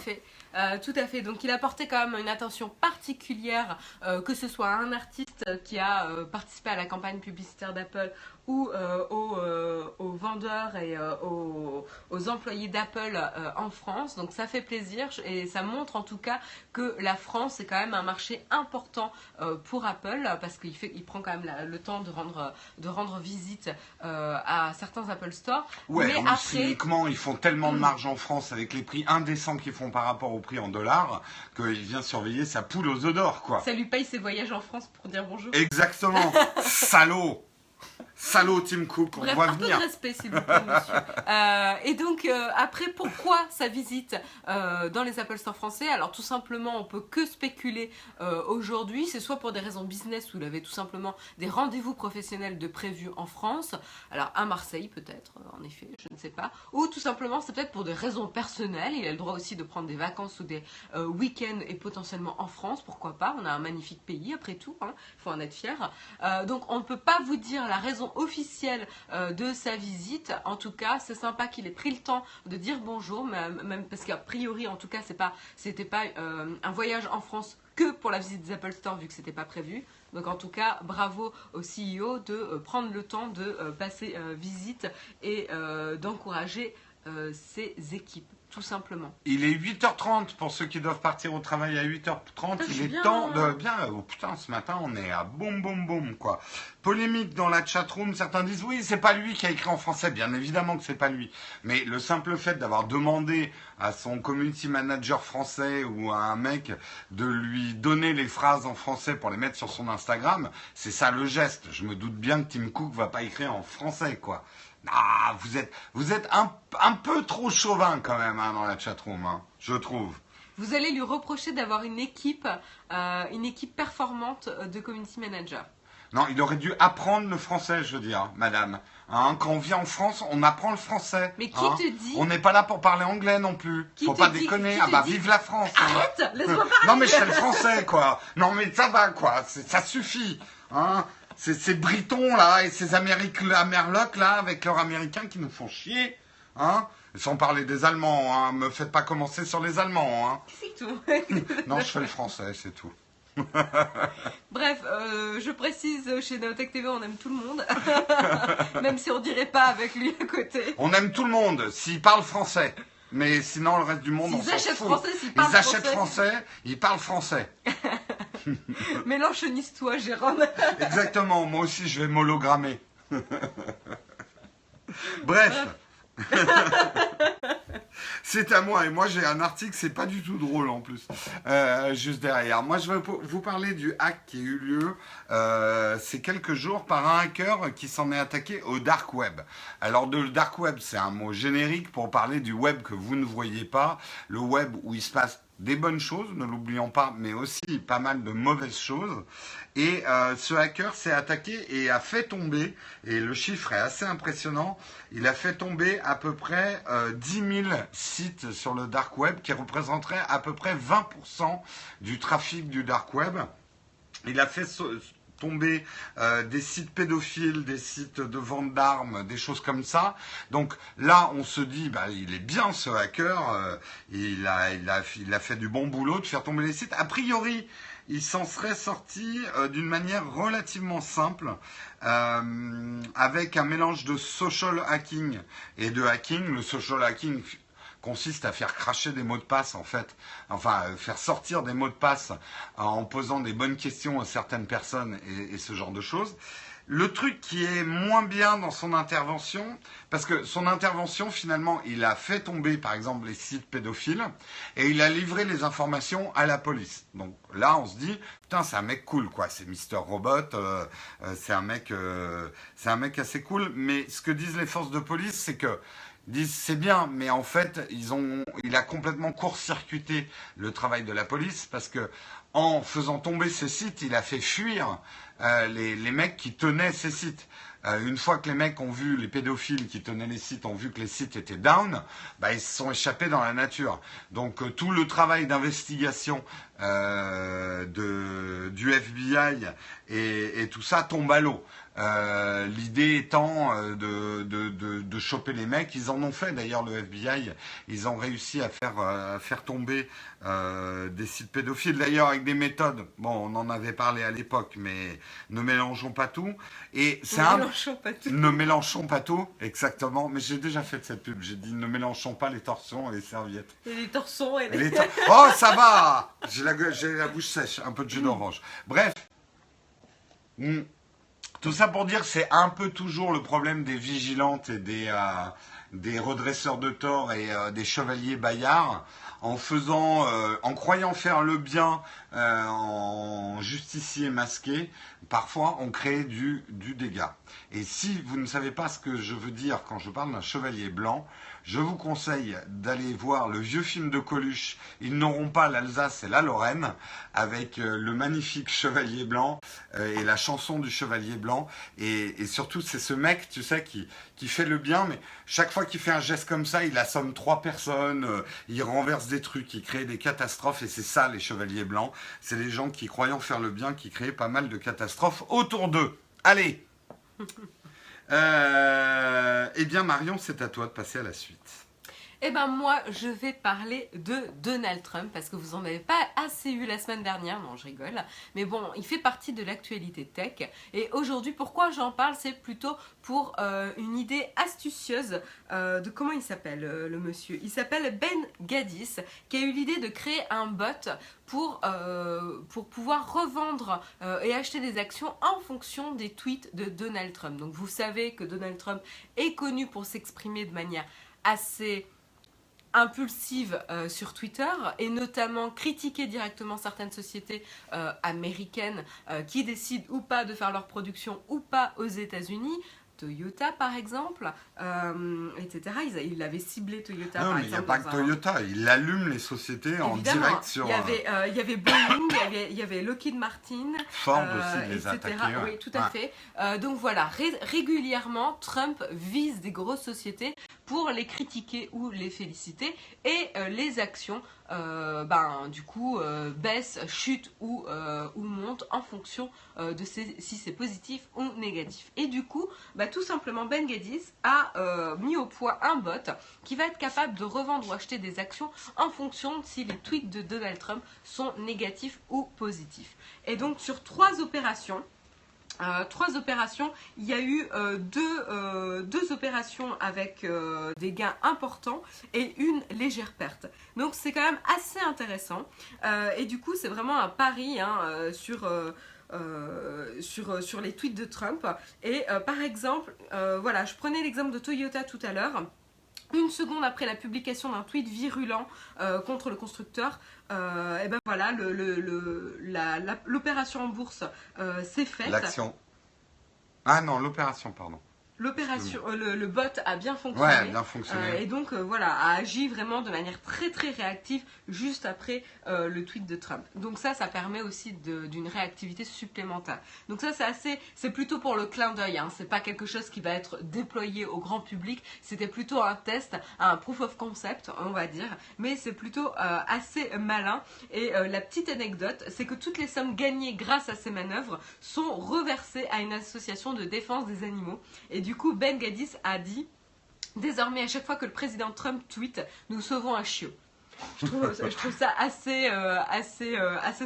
Tout à fait. Donc il a porté quand même une attention particulière, que ce soit un artiste qui a participé à la campagne publicitaire d'Apple ou aux vendeurs et aux employés d'Apple en France. Donc ça fait plaisir, et ça montre en tout cas que la France est quand même un marché important pour Apple, parce qu'il prend quand même le temps de rendre visite à certains Apple Store. Ouais, mais après, après, cyniquement, ils font tellement de marge en France avec les prix indécents qu'ils font par rapport au prix en dollars qu'il vient surveiller sa poule aux œufs d'or, quoi. ça lui paye ses voyages en France pour dire bonjour. Exactement. Salaud. Salaud Tim Cook, on Bref, voit un peu venir. de respect, s'il vous plaît, monsieur. Et donc, après, pourquoi sa visite dans les Apple Store français? Alors, tout simplement, on peut que spéculer aujourd'hui. C'est soit pour des raisons business, où il avait tout simplement des rendez-vous professionnels de prévus en France. Alors, à Marseille, peut-être, en effet, je ne sais pas. Ou tout simplement, c'est peut-être pour des raisons personnelles. Il a le droit aussi de prendre des vacances ou des week-ends et potentiellement en France. Pourquoi pas? On a un magnifique pays, après tout. Il faut en être fier. Donc, on ne peut pas vous dire la raison officielle de sa visite. En tout cas, c'est sympa qu'il ait pris le temps de dire bonjour, même parce qu'a priori, en tout cas, c'était pas un voyage en France que pour la visite des Apple Store, vu que c'était pas prévu. Donc en tout cas, bravo au CEO de prendre le temps de passer visite et d'encourager ses équipes, tout simplement. Il est 8h30 pour ceux qui doivent partir au travail à 8h30. Putain, Il est bien. temps de... Bien, oh putain, ce matin, on est à boum, boum, boum, quoi. Polémique dans la chatroom. Certains disent, oui, c'est pas lui qui a écrit en français. Bien évidemment que c'est pas lui. Mais le simple fait d'avoir demandé à son community manager français ou à un mec de lui donner les phrases en français pour les mettre sur son Instagram, c'est ça le geste. Je me doute bien que Tim Cook va pas écrire en français, quoi. Ah, vous êtes un peu trop chauvin quand même dans la chatroom, je trouve. Vous allez lui reprocher d'avoir une équipe performante de community manager. Non, il aurait dû apprendre le français, je veux dire, madame. Quand on vient en France, on apprend le français. Mais qui te dit? On n'est pas là pour parler anglais non plus. Faut pas déconner. Ah bah vive la France. Arrête, laisse-moi parler. Non mais je fais le français, quoi. Non mais ça va, quoi. Ça suffit. Ces Britons là et ces Amerlocs là avec leurs Américains qui nous font chier, sans parler des Allemands, me faites pas commencer sur les Allemands, C'est tout. Non, je fais le français, c'est tout. Bref, je précise, chez Neotech TV, on aime tout le monde, même si on dirait pas avec lui à côté. On aime tout le monde s'ils parlent français, mais sinon le reste du monde on s'en fout. Ils achètent français, ils parlent français. Mélenchoniste-toi, Jérôme. Exactement, moi aussi je vais m'hologrammer. Bref. C'est à moi, et moi j'ai un article, c'est pas du tout drôle en plus, juste derrière. Moi je vais vous parler du hack qui a eu lieu ces quelques jours par un hacker qui s'en est attaqué au dark web. Alors le dark web c'est un mot générique pour parler du web que vous ne voyez pas, le web où il se passe des bonnes choses, ne l'oublions pas, mais aussi pas mal de mauvaises choses. Et ce hacker s'est attaqué et a fait tomber, et le chiffre est assez impressionnant, il a fait tomber à peu près 10 000 sites sur le dark web, qui représenteraient à peu près 20% du trafic du dark web. Il a fait tomber des sites pédophiles, des sites de vente d'armes, des choses comme ça. Donc là, on se dit, il est bien ce hacker, il a fait du bon boulot de faire tomber les sites. A priori, il s'en serait sorti d'une manière relativement simple, avec un mélange de social hacking et de hacking. Le social hacking consiste à faire cracher des mots de passe en fait, enfin faire sortir des mots de passe en posant des bonnes questions à certaines personnes et ce genre de choses. Le truc qui est moins bien dans son intervention, parce que son intervention finalement il a fait tomber par exemple les sites pédophiles et il a livré les informations à la police. Donc là on se dit putain c'est un mec cool quoi, c'est Mister Robot, c'est un mec assez cool. Mais ce que disent les forces de police c'est que disent c'est bien, mais en fait il a complètement court-circuité le travail de la police parce que en faisant tomber ces sites, il a fait fuir les mecs qui tenaient ces sites. Une fois que les mecs ont vu, les pédophiles qui tenaient les sites ont vu que les sites étaient down, ils se sont échappés dans la nature. Donc tout le travail d'investigation du FBI et tout ça tombe à l'eau. L'idée étant de choper les mecs. Ils en ont fait d'ailleurs, le FBI. Ils ont réussi à faire tomber des sites pédophiles, d'ailleurs avec des méthodes. Bon, on en avait parlé à l'époque, mais ne mélangeons pas tout. Et c'est ne mélangeons pas tout, exactement. Mais j'ai déjà fait cette pub. J'ai dit ne mélangeons pas les torsons et les serviettes. Et les torsons et Oh, ça va. J'ai la bouche sèche, un peu de jus d'orange. Bref. Tout ça pour dire, c'est un peu toujours le problème des vigilantes et des redresseurs de tort et des chevaliers Bayard, en croyant faire le bien en justicier masqué, parfois on crée du dégât. Et si vous ne savez pas ce que je veux dire quand je parle d'un chevalier blanc, je vous conseille d'aller voir le vieux film de Coluche, Ils n'auront pas l'Alsace et la Lorraine, avec le magnifique chevalier blanc et la chanson du chevalier blanc. Et surtout, c'est ce mec, tu sais, qui fait le bien, mais chaque fois qu'il fait un geste comme ça, il assomme 3 personnes, il renverse des trucs, il crée des catastrophes, et c'est ça les chevaliers blancs. C'est les gens qui, croyant faire le bien, qui créent pas mal de catastrophes autour d'eux. Allez. Eh bien Marion, c'est à toi de passer à la suite. Eh ben moi, je vais parler de Donald Trump parce que vous en avez pas assez eu la semaine dernière, non je rigole, mais bon, il fait partie de l'actualité tech et aujourd'hui, pourquoi j'en parle, c'est plutôt pour une idée astucieuse de comment il s'appelle le monsieur. Il s'appelle Ben Gaddis qui a eu l'idée de créer un bot pour pouvoir revendre et acheter des actions en fonction des tweets de Donald Trump. Donc vous savez que Donald Trump est connu pour s'exprimer de manière assez impulsive sur Twitter et notamment critiquer directement certaines sociétés américaines qui décident ou pas de faire leur production ou pas aux États-Unis. Toyota par exemple, etc. Il avait ciblé Toyota non, par mais exemple. il n'y a pas que Toyota, il allume les sociétés en direct sur... Il y avait Boeing, il y avait Lockheed Martin, Ford aussi les etc. attaquer. Oui, tout à fait. Donc voilà, régulièrement, Trump vise des grosses sociétés pour les critiquer ou les féliciter et les actions du coup baissent, chutent ou montent en fonction de si c'est positif ou négatif. Et du coup, tout simplement Ben Gaddis a mis au point un bot qui va être capable de revendre ou acheter des actions en fonction de si les tweets de Donald Trump sont négatifs ou positifs. Et donc sur 3 opérations, il y a eu deux opérations avec des gains importants et une légère perte. Donc c'est quand même assez intéressant. Et du coup, c'est vraiment un pari sur les tweets de Trump. Et par exemple, voilà, je prenais l'exemple de Toyota tout à l'heure. Une seconde après la publication d'un tweet virulent contre le constructeur, et ben voilà, l'opération en bourse s'est faite. L'action. Ah non, l'opération, pardon. L'opération, le bot a bien fonctionné. Ouais, bien fonctionné. Et donc voilà, a agi vraiment de manière très très réactive juste après le tweet de Trump. Donc ça permet aussi d'une réactivité supplémentaire. Donc ça c'est plutôt pour le clin d'œil. C'est pas quelque chose qui va être déployé au grand public. C'était plutôt un test, un proof of concept, on va dire. Mais c'est plutôt assez malin. Et la petite anecdote, c'est que toutes les sommes gagnées grâce à ces manœuvres sont reversées à une association de défense des animaux. Et du coup, Ben Gaddis a dit « Désormais, à chaque fois que le président Trump tweet, nous sauvons un chiot ». Je trouve ça assez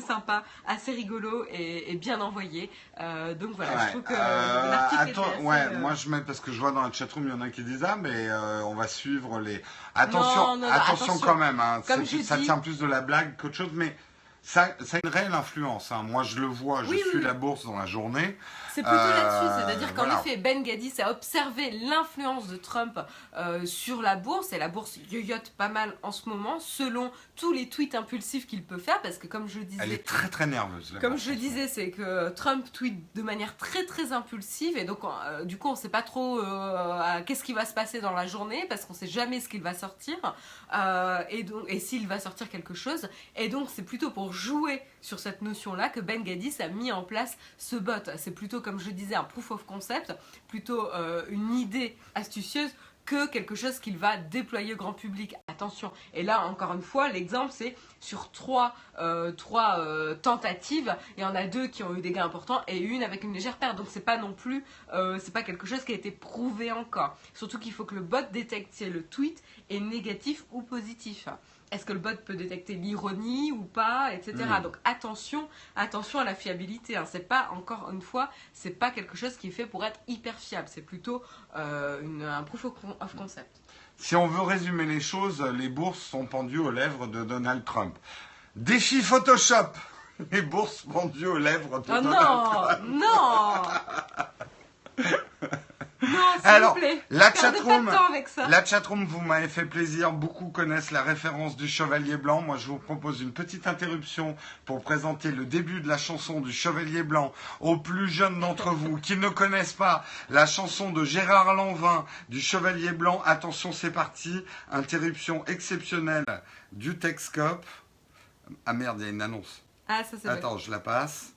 sympa, assez rigolo et bien envoyé. Donc voilà, je trouve que l'article attends, était assez, moi je mets, parce que je vois dans la chatroom, il y en a qui disent « Ah, mais on va suivre les... » Attention quand même, ça tient plus de la blague qu'autre chose, mais... Ça a une réelle influence. Moi, je le vois, je suis la bourse dans la journée. C'est plutôt là-dessus, c'est-à-dire qu'en effet, Ben Gaddis a observé l'influence de Trump sur la bourse, et la bourse yoyote pas mal en ce moment, selon tous les tweets impulsifs qu'il peut faire, parce que comme je disais... Elle est très très nerveuse. Comme je disais, c'est que Trump tweet de manière très très impulsive, et donc du coup on ne sait pas trop qu'est-ce qui va se passer dans la journée, parce qu'on ne sait jamais ce qu'il va sortir, et s'il va sortir quelque chose, et donc c'est plutôt pour jouer sur cette notion-là que Ben Gaddis a mis en place ce bot. C'est plutôt, comme je disais, un proof of concept, plutôt une idée astucieuse que quelque chose qu'il va déployer au grand public. Attention, et là encore une fois, l'exemple c'est sur trois tentatives, il y en a 2 qui ont eu des gains importants et une avec une légère perte, donc c'est pas non plus, c'est pas quelque chose qui a été prouvé encore. Surtout qu'il faut que le bot détecte si le tweet est négatif ou positif. Est-ce que le bot peut détecter l'ironie ou pas, etc. Donc attention à la fiabilité. C'est pas, encore une fois, c'est pas quelque chose qui est fait pour être hyper fiable. C'est plutôt un proof of concept. Si on veut résumer les choses, les bourses sont pendues aux lèvres de Donald Trump. Défi Photoshop. Les bourses pendues aux lèvres de Donald Trump. Non. Non, Alors, vous plaît. la Perdez chatroom, pas de temps avec ça. la chatroom, vous m'avez fait plaisir. Beaucoup connaissent la référence du Chevalier Blanc. Moi, je vous propose une petite interruption pour présenter le début de la chanson du Chevalier Blanc aux plus jeunes d'entre vous qui ne connaissent pas la chanson de Gérard Lanvin du Chevalier Blanc. Attention, c'est parti. Interruption exceptionnelle du Texcope. Ah merde, il y a une annonce. Ah, ça c'est Attends, je la passe.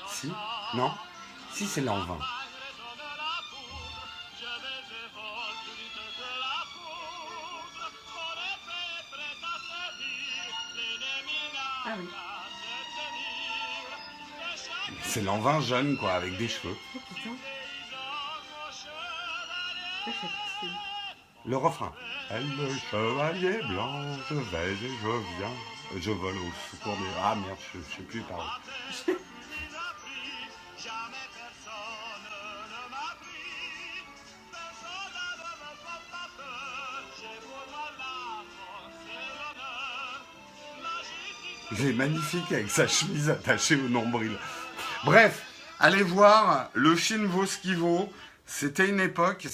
Si? Non? Si, c'est Lanvin. Ah oui. C'est Lanvin jeune, quoi, avec des cheveux. Oh putain. Ça fait possible. Le refrain. Le chevalier blanc, je vais et je viens. Je vole au secours des... Ah merde, je sais plus parler. Il est magnifique avec sa chemise attachée au nombril. Bref, allez voir, le film vaut ce qu'il vaut. C'était une époque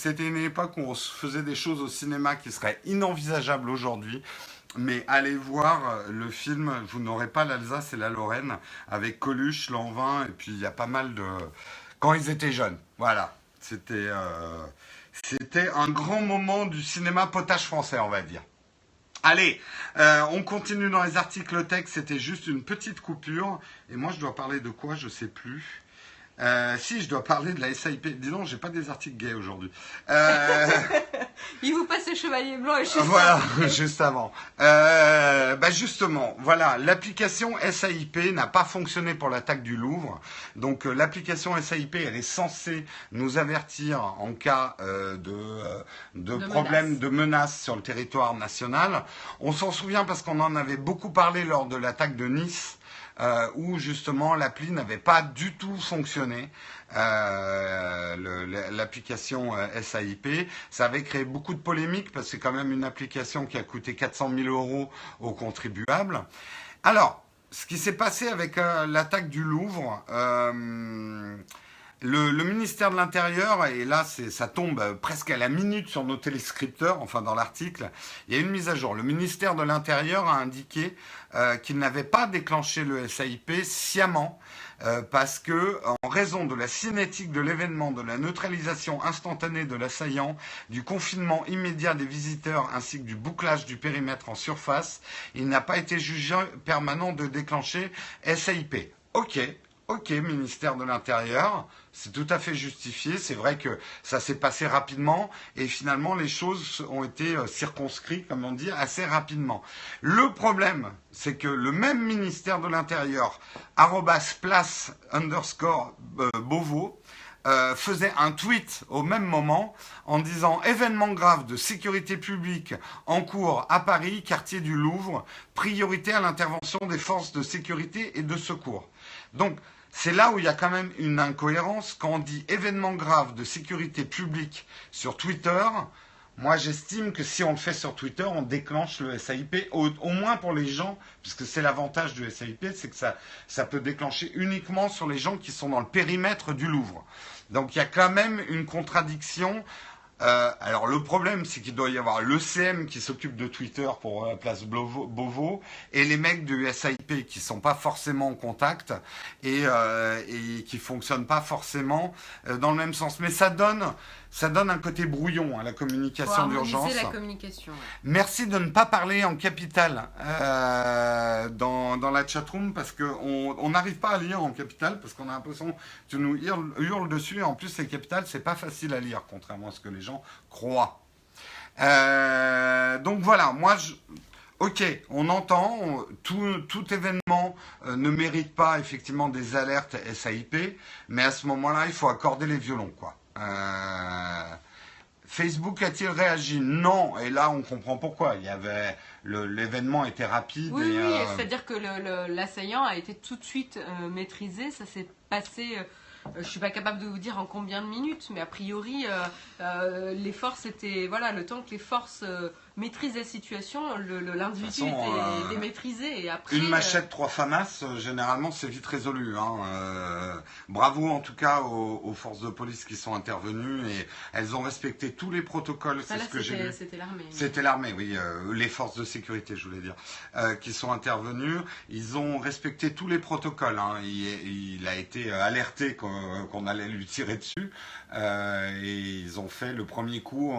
où on se faisait des choses au cinéma qui seraient inenvisageables aujourd'hui. Mais allez voir le film, vous n'aurez pas l'Alsace et la Lorraine, avec Coluche, Lanvin, et puis il y a pas mal de... Quand ils étaient jeunes, voilà. C'était un grand moment du cinéma potage français, on va dire. Allez, on continue dans les articles texte, c'était juste une petite coupure. Et moi, je dois parler de quoi, je sais plus. Si, je dois parler de la SAIP. Dis donc, j'ai pas des articles gays aujourd'hui. Il vous passe le Chevalier Blanc et voilà, juste avant. Justement, voilà, l'application SAIP n'a pas fonctionné pour l'attaque du Louvre. Donc, l'application SAIP, elle est censée nous avertir en cas de problème, de menaces sur le territoire national. On s'en souvient parce qu'on en avait beaucoup parlé lors de l'attaque de Nice. Où justement l'appli n'avait pas du tout fonctionné, l'application SAIP. Ça avait créé beaucoup de polémiques parce que c'est quand même une application qui a coûté 400 000 € aux contribuables. Alors, ce qui s'est passé avec l'attaque du Louvre, le ministère de l'Intérieur, et là ça tombe presque à la minute sur nos téléscripteurs, enfin dans l'article, il y a une mise à jour. Le ministère de l'Intérieur a indiqué qu'il n'avait pas déclenché le SAIP sciemment parce que, en raison de la cinétique de l'événement, de la neutralisation instantanée de l'assaillant, du confinement immédiat des visiteurs ainsi que du bouclage du périmètre en surface, il n'a pas été jugé permanent de déclencher SAIP. Ok, ministère de l'Intérieur, c'est tout à fait justifié. C'est vrai que ça s'est passé rapidement et finalement les choses ont été circonscrites, comme on dit, assez rapidement. Le problème, c'est que le même ministère de l'Intérieur, @place_Beauvau, faisait un tweet au même moment en disant « Événement grave de sécurité publique en cours à Paris, quartier du Louvre, priorité à l'intervention des forces de sécurité et de secours ». Donc, c'est là où il y a quand même une incohérence. Quand on dit événement grave de sécurité publique sur Twitter, moi j'estime que si on le fait sur Twitter, on déclenche le SAIP, au moins pour les gens, puisque c'est l'avantage du SAIP, c'est que ça peut déclencher uniquement sur les gens qui sont dans le périmètre du Louvre. Donc il y a quand même une contradiction. Alors le problème, c'est qu'il doit y avoir l'ECM qui s'occupe de Twitter pour Place Beauvau et les mecs du SAIP qui sont pas forcément en contact et qui fonctionnent pas forcément dans le même sens. Mais ça donne un côté brouillon à la communication d'urgence. La communication. Ouais. Merci de ne pas parler en capital dans la chatroom parce qu'on n'arrive pas à lire en capital parce qu'on a l'impression que tu nous hurles dessus et en plus les capitales c'est pas facile à lire contrairement à ce que les gens croient. Donc voilà, ok, on entend, tout événement ne mérite pas effectivement des alertes SAIP, mais à ce moment-là il faut accorder les violons quoi. Facebook a-t-il réagi? Non, et là on comprend pourquoi. L'événement était rapide. Oui, c'est-à-dire que l'assaillant a été tout de suite maîtrisé. Ça s'est passé, je suis pas capable de vous dire en combien de minutes, mais a priori les forces étaient, voilà, le temps que les forces maîtrise la situation, l'individu façon, était maîtrisé. Et après, une machette, 3 FAMAS, généralement c'est vite résolu. Hein. Bravo en tout cas aux forces de police qui sont intervenues et elles ont respecté tous les protocoles, c'est là, ce que j'ai lu. c'était l'armée. C'était l'armée, oui, les forces de sécurité, je voulais dire, qui sont intervenues. Ils ont respecté tous les protocoles. Hein. Il a été alerté qu'on allait lui tirer dessus. Et ils ont fait le premier coup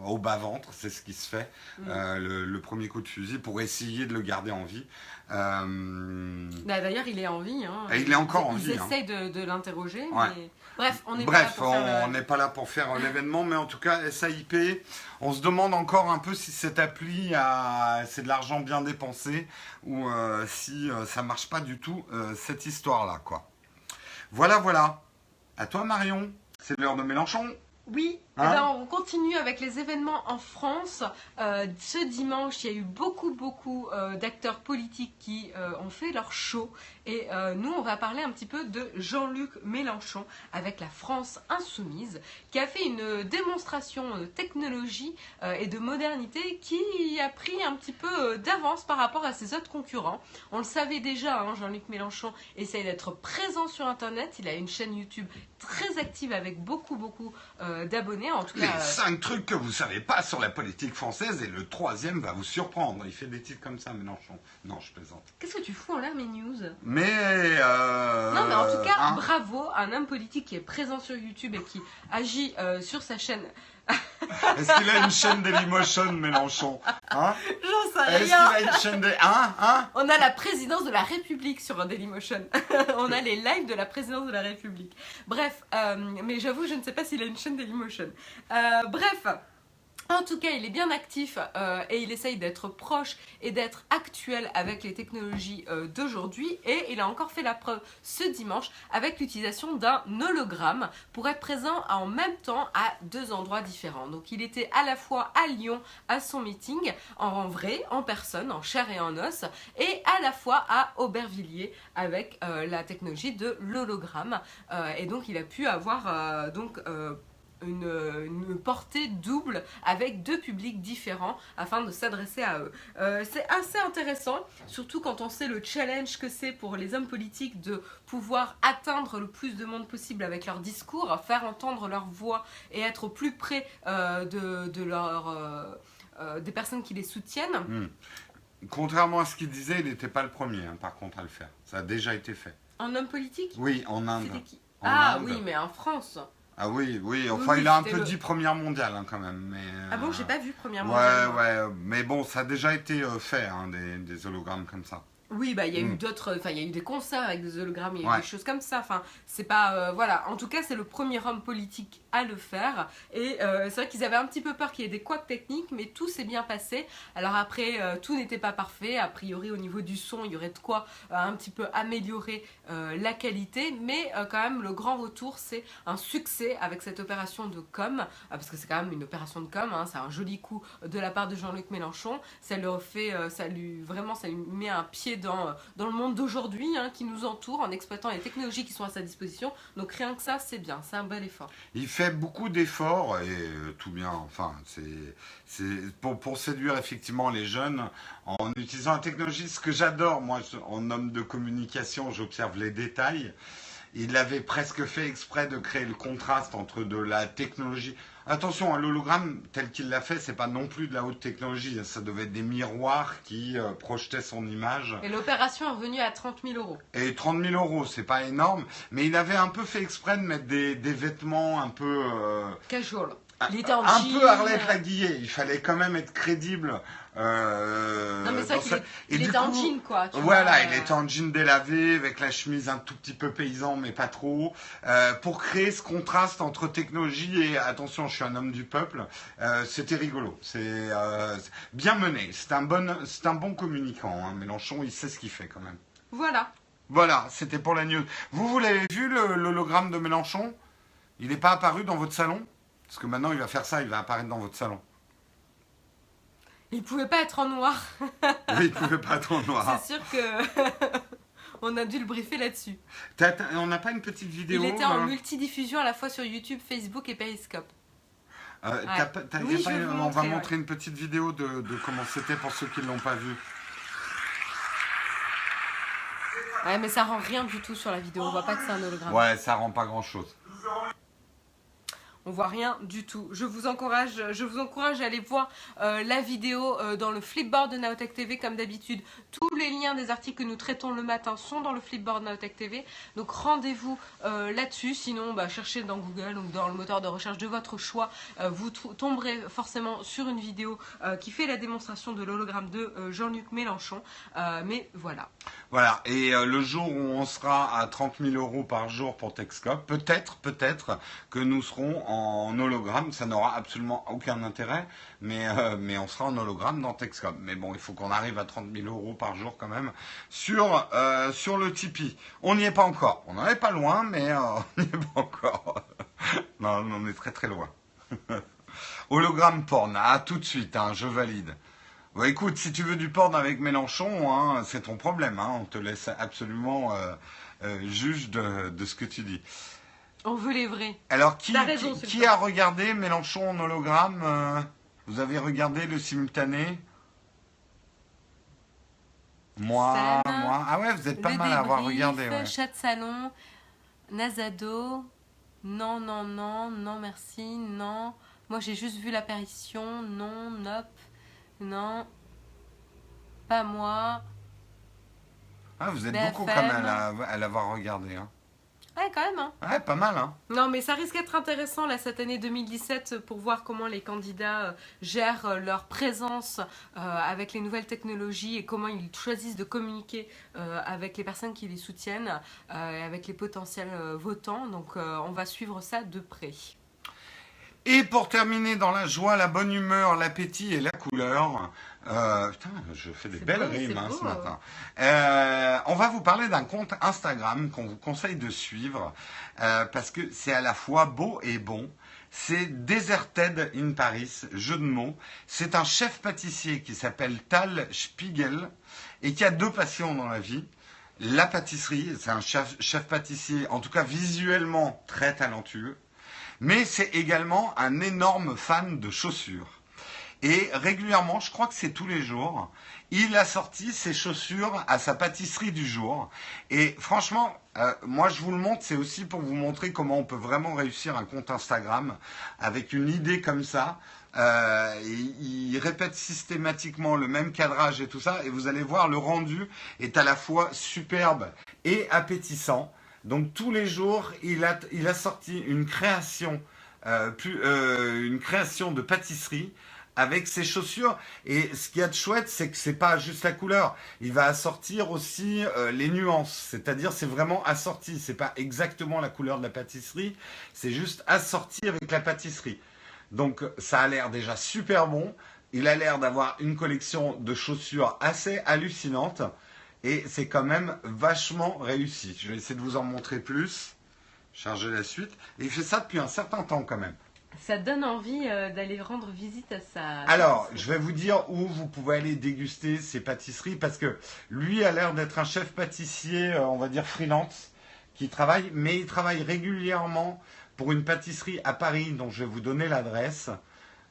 au bas-ventre, c'est ce qui se fait, le premier coup de fusil pour essayer de le garder en vie. D'ailleurs, il est en vie. Hein. Et il est encore en vie. Ils essayent de l'interroger. Ouais. Mais... Bref, on n'est pas là pour faire l'événement, mais en tout cas, SAIP, on se demande encore un peu si cette appli, c'est de l'argent bien dépensé ou si ça marche pas du tout, cette histoire-là, quoi. Voilà. À toi, Marion. C'est l'heure de Mélenchon. Oui, Hein? alors on continue avec les événements en France. Ce dimanche, il y a eu beaucoup d'acteurs politiques qui ont fait leur show. Et nous, on va parler un petit peu de Jean-Luc Mélenchon avec la France Insoumise, qui a fait une démonstration de technologie et de modernité qui a pris un petit peu d'avance par rapport à ses autres concurrents. On le savait déjà, hein, Jean-Luc Mélenchon essaye d'être présent sur Internet. Il a une chaîne YouTube très active avec beaucoup d'abonnés. En tout Les cas, 5 trucs que vous savez pas sur la politique française et le 3e va vous surprendre. Il fait des titres comme ça, Mélenchon. Non, je plaisante. qu'est-ce que tu fous en l'air mes news? Mais Non, mais en tout cas, hein, bravo à un homme politique qui est présent sur YouTube et qui agit sur sa chaîne. est-ce qu'il a une chaîne Dailymotion, Mélenchon, hein? J'en sais Est-ce qu'il rien. a une chaîne de... Hein? On a la présidence de la République sur un Dailymotion. On a les lives de la présidence de la République. Bref, mais j'avoue, je ne sais pas s'il a une chaîne Dailymotion. Bref. En tout cas, il est bien actif et il essaye d'être proche et d'être actuel avec les technologies d'aujourd'hui. Et il a encore fait la preuve ce dimanche avec l'utilisation d'un hologramme pour être présent en même temps à 2 endroits différents. Donc il était à la fois à Lyon à son meeting, en vrai, en personne, en chair et en os, et à la fois à Aubervilliers avec la technologie de l'hologramme. Et donc il a pu avoir une portée double avec 2 publics différents afin de s'adresser à eux. C'est assez intéressant, surtout quand on sait le challenge que c'est pour les hommes politiques de pouvoir atteindre le plus de monde possible avec leur discours, faire entendre leur voix et être au plus près des personnes qui les soutiennent. Contrairement à ce qu'il disait, il n'était pas le premier, hein, par contre, à le faire. Ça a déjà été fait. Un homme politique? Oui, en Inde. C'était qui? En Inde. Oui, mais en France. Ah oui, enfin Oui, il a un c'était peu dit première mondiale hein, quand même. Mais, Ah bon, j'ai pas vu Première Mondiale. Ouais, mais bon, ça a déjà été fait, hein, des hologrammes comme ça. Oui, bah il y a eu d'autres, enfin il y a eu des concerts avec des hologrammes, il y a eu Ouais. des choses comme ça. Enfin, c'est pas, voilà. En tout cas, c'est le premier homme politique à le faire. Et c'est vrai qu'ils avaient un petit peu peur qu'il y ait des couacs techniques, mais tout s'est bien passé. Alors après, tout n'était pas parfait. A priori, au niveau du son, il y aurait de quoi un petit peu améliorer la qualité, mais quand même le grand retour, c'est un succès avec cette opération de com, parce que c'est quand même une opération de com. Hein, c'est un joli coup de la part de Jean-Luc Mélenchon. Ça leur fait, ça lui met un pied dans le monde d'aujourd'hui hein, qui nous entoure en exploitant les technologies qui sont à sa disposition. Donc rien que ça, c'est bien, c'est un bel effort. Il fait beaucoup d'efforts et tout bien. Enfin, c'est pour séduire effectivement les jeunes en utilisant la technologie. Ce que j'adore, moi, en homme de communication, j'observe les détails. Il avait presque fait exprès de créer le contraste entre de la technologie. Attention, l'hologramme tel qu'il l'a fait, c'est pas non plus de la haute technologie. Ça devait être des miroirs qui projetaient son image. Et l'opération est revenue à 30 000 euros. Et 30 000 euros, c'est pas énorme, mais il avait un peu fait exprès de mettre des vêtements un peu Casual. Il était en un jean. peu Arlette Laguillet. Il fallait quand même être crédible. Non mais c'est vrai qu'il était en jean quoi. Tu Voilà, vois, il était en jean délavé avec la chemise un tout petit peu paysan mais pas trop, pour créer ce contraste entre technologie et attention, je suis un homme du peuple. C'était rigolo, c'est bien mené. C'est un bon communicant. Hein. Mélenchon, il sait ce qu'il fait quand même. Voilà, c'était pour la news. Vous l'avez vu l'hologramme de Mélenchon? Il n'est pas apparu dans votre salon? Parce que maintenant il va faire ça, il va apparaître dans votre salon. Il pouvait pas être en noir. Oui, il pouvait pas être en noir. C'est sûr que on a dû le briefer là-dessus. On n'a pas une petite vidéo? Il était en multidiffusion à la fois sur YouTube, Facebook et Periscope. Oui, je vais vous on va montrer, montrer une petite vidéo de comment c'était pour ceux qui ne l'ont pas vu. Ouais, mais ça rend rien du tout sur la vidéo. On voit pas que c'est un hologramme. Ouais, ça rend pas grand-chose. On voit rien du tout. Je vous encourage à aller voir la vidéo dans le Flipboard de Naotech TV comme d'habitude. Tous les liens des articles que nous traitons le matin sont dans le Flipboard Naotech TV. Donc rendez-vous là-dessus. Sinon, cherchez dans Google ou dans le moteur de recherche de votre choix. Vous tomberez forcément sur une vidéo qui fait la démonstration de l'hologramme de Jean-Luc Mélenchon. Mais voilà. Voilà, et le jour où on sera à 30 000 € par jour pour Techscope, peut-être que nous serons en hologramme, ça n'aura absolument aucun intérêt, mais on sera en hologramme dans Techscope. Mais bon, il faut qu'on arrive à 30 000 € par jour quand même sur le Tipeee. On n'y est pas encore, on n'en est pas loin, mais on n'y est pas encore. Non, on est très très loin. Hologramme porn, tout de suite, je valide. Bon, écoute, si tu veux du porn avec Mélenchon, c'est ton problème. On te laisse absolument juge de ce que tu dis. On veut les vrais. Alors, qui a regardé Mélenchon en hologramme Vous avez regardé le simultané Moi. Ah ouais, vous êtes pas mal à avoir regardé. Ouais. Chat de salon, Nazado, non, merci, non. Moi, j'ai juste vu l'apparition, non, nope. Non, pas moi. Ah, vous êtes beaucoup quand même à l'avoir regardé. Ouais, quand même. Ouais, pas mal. Non, mais ça risque d'être intéressant là, cette année 2017 pour voir comment les candidats gèrent leur présence avec les nouvelles technologies et comment ils choisissent de communiquer avec les personnes qui les soutiennent et avec les potentiels votants. Donc, on va suivre ça de près. Et pour terminer dans la joie, la bonne humeur, l'appétit et la couleur, putain, je fais des belles rimes ce matin. On va vous parler d'un compte Instagram qu'on vous conseille de suivre parce que c'est à la fois beau et bon. C'est Deserted in Paris, jeu de mots. C'est un chef pâtissier qui s'appelle Tal Spiegel et qui a deux passions dans la vie. La pâtisserie, c'est un chef pâtissier, en tout cas visuellement très talentueux. Mais c'est également un énorme fan de chaussures. Et régulièrement, je crois que c'est tous les jours, il a sorti ses chaussures à sa pâtisserie du jour. Et franchement, moi je vous le montre, c'est aussi pour vous montrer comment on peut vraiment réussir un compte Instagram avec une idée comme ça. Il répète systématiquement le même cadrage et tout ça, et vous allez voir, le rendu est à la fois superbe et appétissant. Donc tous les jours, il a sorti une création de pâtisserie avec ses chaussures. Et ce qu'il y a de chouette, c'est que c'est pas juste la couleur. Il va assortir aussi les nuances. C'est-à-dire, c'est vraiment assorti. C'est pas exactement la couleur de la pâtisserie. C'est juste assorti avec la pâtisserie. Donc ça a l'air déjà super bon. Il a l'air d'avoir une collection de chaussures assez hallucinante. Et c'est quand même vachement réussi. Je vais essayer de vous en montrer plus. Charger la suite. Et il fait ça depuis un certain temps quand même. Ça donne envie d'aller rendre visite à sa... Alors, je vais vous dire où vous pouvez aller déguster ces pâtisseries. Parce que lui a l'air d'être un chef pâtissier, on va dire freelance, qui travaille. Mais il travaille régulièrement pour une pâtisserie à Paris, dont je vais vous donner l'adresse.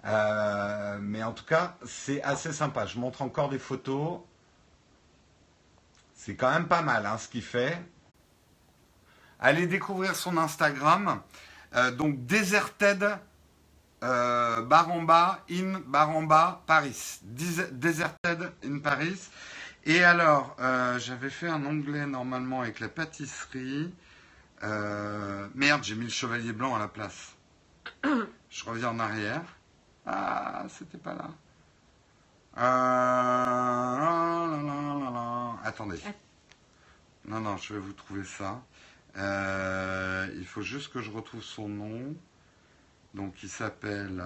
Mais en tout cas, c'est assez sympa. Je montre encore des photos. C'est quand même pas mal ce qu'il fait. Allez découvrir son Instagram. Donc Deserted Baramba in Baramba Paris. Deserted in Paris. Et alors, j'avais fait un onglet normalement avec la pâtisserie. Merde, j'ai mis le chevalier blanc à la place. Je reviens en arrière. Ah, c'était pas là. Attendez. Non, je vais vous trouver ça. Il faut juste que je retrouve son nom. Donc, il s'appelle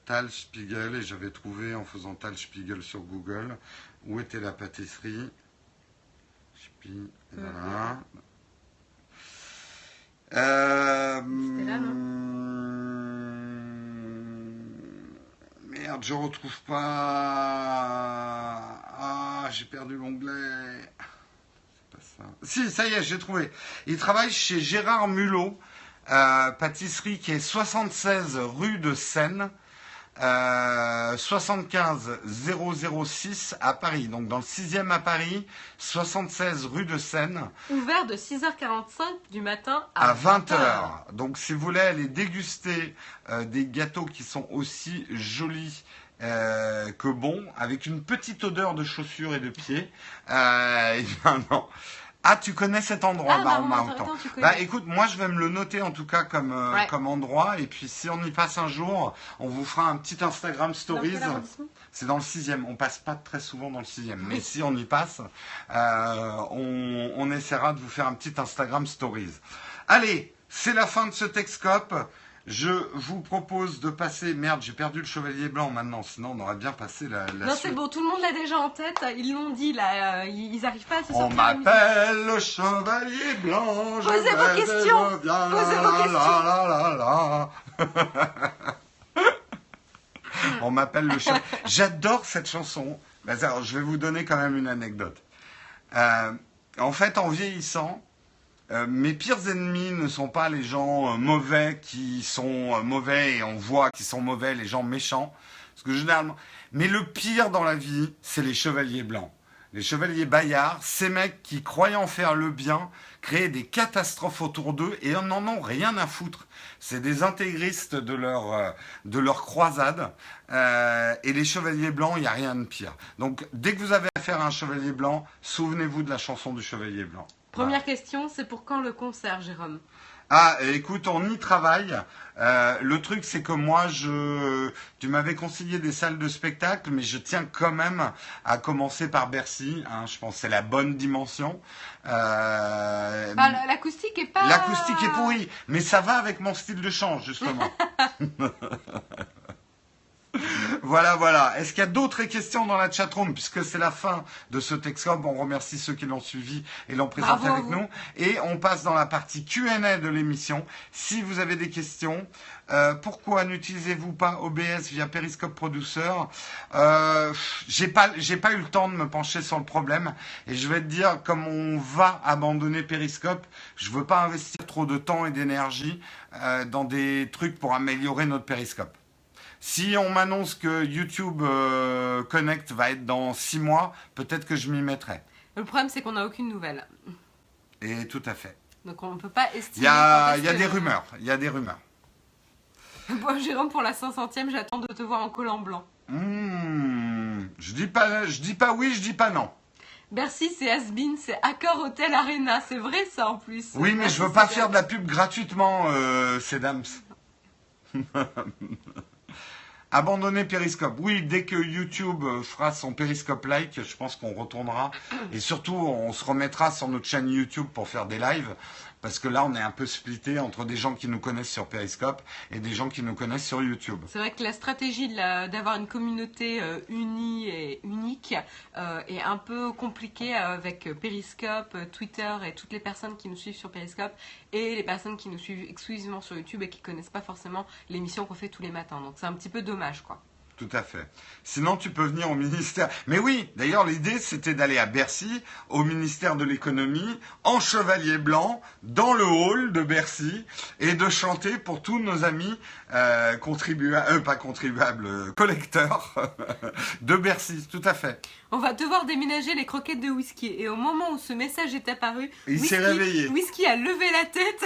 Tal Spiegel. Et j'avais trouvé en faisant Tal Spiegel sur Google où était la pâtisserie. Voilà. C'était là, non ? Merde, je retrouve pas. Ah, j'ai perdu l'onglet. C'est pas ça. Si, ça y est, j'ai trouvé. Il travaille chez Gérard Mulot. Pâtisserie qui est 76 rue de Seine, 75 006 à Paris. Donc dans le 6e à Paris, 76 rue de Seine. Ouvert de 6h45 du matin à 20h. Donc si vous voulez aller déguster des gâteaux qui sont aussi jolis que bons, avec une petite odeur de chaussures et de pieds, eh bien non. Ah, tu connais cet endroit? Écoute, moi je vais me le noter en tout cas comme endroit. Et puis si on y passe un jour, on vous fera un petit Instagram Stories. C'est dans le 6e. On passe pas très souvent dans le 6e. Mais si on y passe, on essaiera de vous faire un petit Instagram Stories. Allez, c'est la fin de ce Texcope. Je vous propose de passer... Merde, j'ai perdu le chevalier blanc maintenant, sinon on aurait bien passé la non, suite. c'est bon, tout le monde l'a déjà en tête, ils l'ont dit, là, ils n'arrivent pas à se sortir. On m'appelle le chevalier blanc, Posez vos questions. Posez vos questions. On m'appelle le chevalier... J'adore cette chanson. Alors, je vais vous donner quand même une anecdote. En fait, en vieillissant... mes pires ennemis ne sont pas les gens mauvais qui sont mauvais et on voit qu'ils sont mauvais, les gens méchants. Parce que généralement... Mais le pire dans la vie, c'est les chevaliers blancs. Les chevaliers Bayard, ces mecs qui, croyant faire le bien, créent des catastrophes autour d'eux et n'en ont rien à foutre. C'est des intégristes de leur croisade. Et les chevaliers blancs, il n'y a rien de pire. Donc, dès que vous avez affaire à un chevalier blanc, souvenez-vous de la chanson du chevalier blanc. Première question, c'est pour quand le concert, Jérôme? Ah, écoute, on y travaille. Le truc, c'est que moi, tu m'avais conseillé des salles de spectacle, mais je tiens quand même à commencer par Bercy. Hein, je pense que c'est la bonne dimension. L'acoustique est pas... L'acoustique est pourrie, mais ça va avec mon style de chant, justement. Voilà. Est-ce qu'il y a d'autres questions dans la chatroom? Puisque c'est la fin de ce Texcope, on remercie ceux qui l'ont suivi et l'ont présenté avec nous. Et on passe dans la partie Q&A de l'émission. Si vous avez des questions, pourquoi n'utilisez-vous pas OBS via Periscope Producer? J'ai pas eu le temps de me pencher sur le problème. Et je vais te dire, comme on va abandonner Periscope, je veux pas investir trop de temps et d'énergie dans des trucs pour améliorer notre Periscope. Si on m'annonce que YouTube Connect va être dans 6 mois, peut-être que je m'y mettrai. Le problème, c'est qu'on n'a aucune nouvelle. Et tout à fait. Donc on ne peut pas estimer... Il y a des rumeurs. Il y a des rumeurs. Bon, Jérôme, pour la 500e, j'attends de te voir en collant blanc. Je dis pas oui, je dis pas non. Bercy, c'est Has-Been, c'est Accor Hotel Arena. C'est vrai, ça, en plus. Oui, mais je veux pas faire de la pub gratuitement, ces dames. Abandonner Periscope. Oui, dès que YouTube fera son Periscope-like, je pense qu'on retournera. Et surtout, on se remettra sur notre chaîne YouTube pour faire des lives. Parce que là, on est un peu splitté entre des gens qui nous connaissent sur Periscope et des gens qui nous connaissent sur YouTube. C'est vrai que la stratégie d'avoir une communauté unie et unique est un peu compliquée avec Periscope, Twitter et toutes les personnes qui nous suivent sur Periscope et les personnes qui nous suivent exclusivement sur YouTube et qui ne connaissent pas forcément l'émission qu'on fait tous les matins. Donc c'est un petit peu dommage, quoi. Tout à fait. Sinon, tu peux venir au ministère. Mais oui, d'ailleurs, l'idée, c'était d'aller à Bercy, au ministère de l'économie, en chevalier blanc, dans le hall de Bercy, et de chanter pour tous nos amis collecteurs de Bercy. Tout à fait. On va devoir déménager les croquettes de whisky. Et au moment où ce message est apparu, il s'est réveillé. Whisky a levé la tête.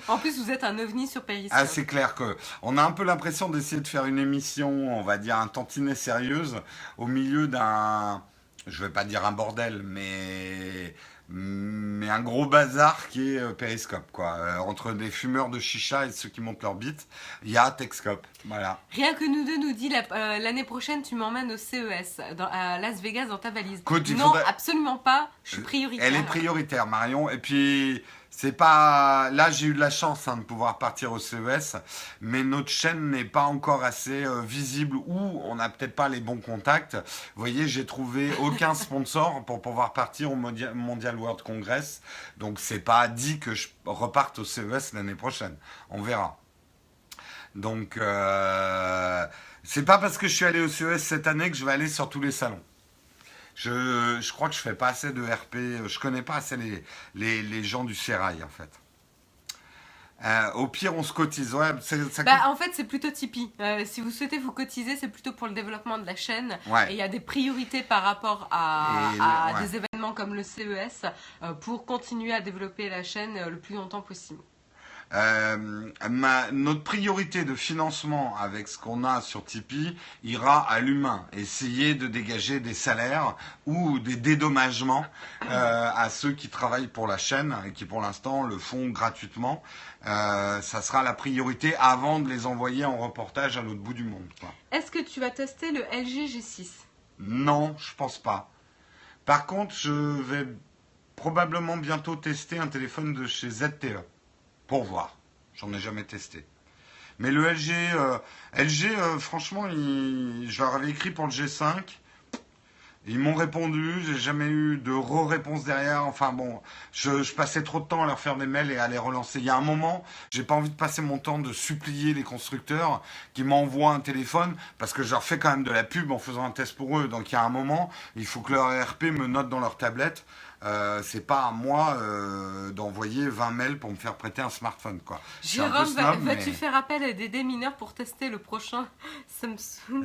En plus, vous êtes un ovni sur Periscope. Ah, c'est clair qu'on a un peu l'impression d'essayer de faire une émission, on va dire un tantinet sérieuse, au milieu d'un, je vais pas dire un bordel, mais un gros bazar qui est Periscope, quoi. Entre des fumeurs de chicha et ceux qui montent leur bite, il y a Texcope, voilà. Rien que nous deux nous dit, l'année prochaine, tu m'emmènes au CES, à Las Vegas, dans ta valise. Écoute, non, absolument pas, je suis prioritaire. Elle est prioritaire, Marion, et puis... C'est pas... Là, j'ai eu de la chance de pouvoir partir au CES, mais notre chaîne n'est pas encore assez visible ou on n'a peut-être pas les bons contacts. Vous voyez, j'ai trouvé aucun sponsor pour pouvoir partir au Mondial World Congress. Donc, c'est pas dit que je reparte au CES l'année prochaine. On verra. Donc, c'est pas parce que je suis allé au CES cette année que je vais aller sur tous les salons. Je crois que je fais pas assez de RP, je connais pas assez les gens du sérail en fait. Au pire, on se cotise. Ouais, ça Bah, en fait, c'est plutôt Tipeee. Si vous souhaitez vous cotiser, c'est plutôt pour le développement de la chaîne. Ouais. Et il y a des priorités par rapport Et, à ouais. des événements comme le CES pour continuer à développer la chaîne le plus longtemps possible. Notre priorité de financement avec ce qu'on a sur Tipeee ira à l'humain. Essayer de dégager des salaires ou des dédommagements à ceux qui travaillent pour la chaîne et qui pour l'instant le font gratuitement. Ça sera la priorité avant de les envoyer en reportage à l'autre bout du monde, quoi. Est-ce que tu vas tester le LG G6? Non, je pense pas. Par contre, je vais probablement bientôt tester un téléphone de chez ZTE. Pour voir. J'en ai jamais testé. Mais le LG, franchement, je leur avais écrit pour le G5. Ils m'ont répondu, j'ai jamais eu de re-réponse derrière. Enfin bon, je passais trop de temps à leur faire des mails et à les relancer. Il y a un moment, j'ai pas envie de passer mon temps de supplier les constructeurs qui m'envoient un téléphone parce que je leur fais quand même de la pub en faisant un test pour eux. Donc il y a un moment, il faut que leur ERP me note dans leur tablette. C'est pas à moi d'envoyer 20 mails pour me faire prêter un smartphone, quoi. C'est un peu Jérôme, snob, vas-tu mais... faire appel à des démineurs pour tester le prochain Samsung?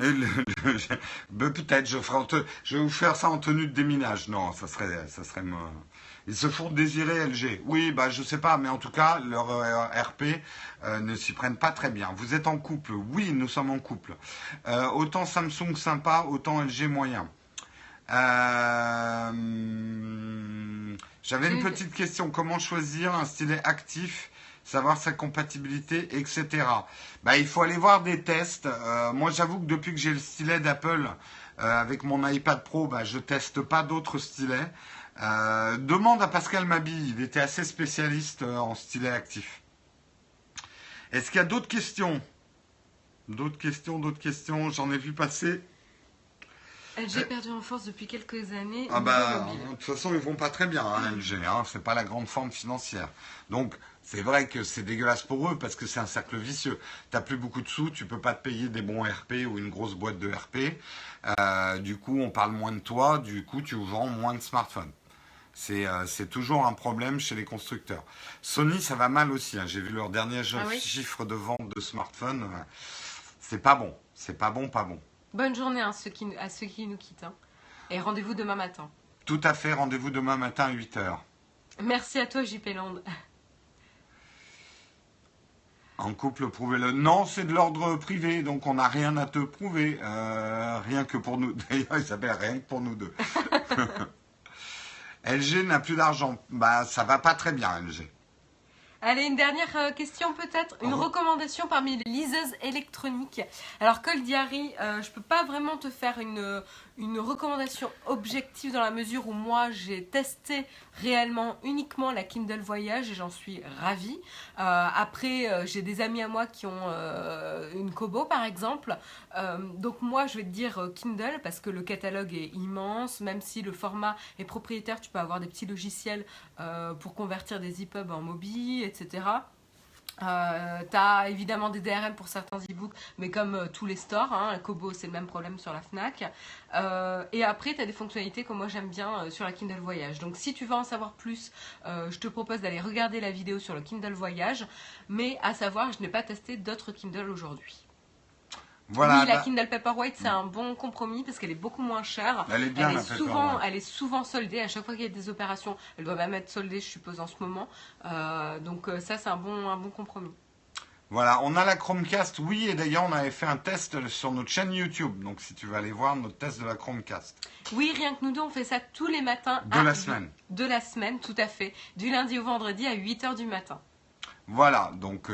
Peut-être, je vais vous faire ça en tenue de déminage. Non, ça serait Ils se font désirer LG. Oui, bah je sais pas, mais en tout cas, leur RP ne s'y prennent pas très bien. Vous êtes en couple? Oui, nous sommes en couple. Autant Samsung sympa, autant LG moyen. J'avais une petite question. Comment choisir un stylet actif, savoir sa compatibilité, etc. Bah, il faut aller voir des tests. Moi, j'avoue que depuis que j'ai le stylet d'Apple avec mon iPad Pro, bah, je teste pas d'autres stylets. Demande à Pascal Mabille. Il était assez spécialiste en stylet actif. Est-ce qu'il y a d'autres questions? D'autres questions. J'en ai vu passer. LG perdu en force depuis quelques années. Ah bah, Mobile. de toute façon, ils vont pas très bien, hein, LG. Hein, c'est pas la grande forme financière. Donc, c'est vrai que c'est dégueulasse pour eux parce que c'est un cercle vicieux. T'as plus beaucoup de sous, tu peux pas te payer des bons RP ou une grosse boîte de RP. Du coup, on parle moins de toi. Du coup, tu vends moins de smartphones. C'est toujours un problème chez les constructeurs. Sony, ça va mal aussi. Hein. J'ai vu leur dernier Oui. chiffre de vente de smartphones. C'est pas bon. C'est pas bon, pas bon. Bonne journée à ceux qui nous quittent. Hein. Et rendez-vous demain matin. Tout à fait. Rendez-vous demain matin à 8h. Merci à toi, JP Land. En couple, prouvez-le. Non, c'est de l'ordre privé, donc on n'a rien à te prouver. Rien que pour nous. D'ailleurs, il s'appelle rien que pour nous deux. LG n'a plus d'argent. Bah, ça va pas très bien, LG. Allez, une dernière question peut-être. Une recommandation parmi les liseuses électroniques. Alors, Cole Diary, je peux pas vraiment te faire une recommandation objective dans la mesure où moi, j'ai testé réellement uniquement la Kindle Voyage et j'en suis ravie. Après, j'ai des amis à moi qui ont une Kobo, par exemple. Donc moi, je vais te dire Kindle parce que le catalogue est immense. Même si le format est propriétaire, tu peux avoir des petits logiciels pour convertir des EPUB en Mobi, etc. T'as évidemment des DRM pour certains e-books, mais comme tous les stores, hein, Kobo c'est le même problème sur la Fnac. Et après, t'as des fonctionnalités que moi j'aime bien sur la Kindle Voyage. Donc si tu veux en savoir plus, je te propose d'aller regarder la vidéo sur le Kindle Voyage. Mais à savoir, je n'ai pas testé d'autres Kindle aujourd'hui. Voilà, oui, la Kindle Paperwhite, c'est un bon compromis parce qu'elle est beaucoup moins chère. Elle est bien, la Paperwhite. Elle est souvent soldée. À chaque fois qu'il y a des opérations, elle doit même être soldée, je suppose, en ce moment. Donc ça, c'est un bon compromis. Voilà, on a la Chromecast, oui, et d'ailleurs, on avait fait un test sur notre chaîne YouTube. Donc, si tu veux aller voir notre test de la Chromecast. Oui, rien que nous deux, on fait ça tous les matins. De la semaine. De la semaine, tout à fait. Du lundi au vendredi à 8h du matin. Voilà, donc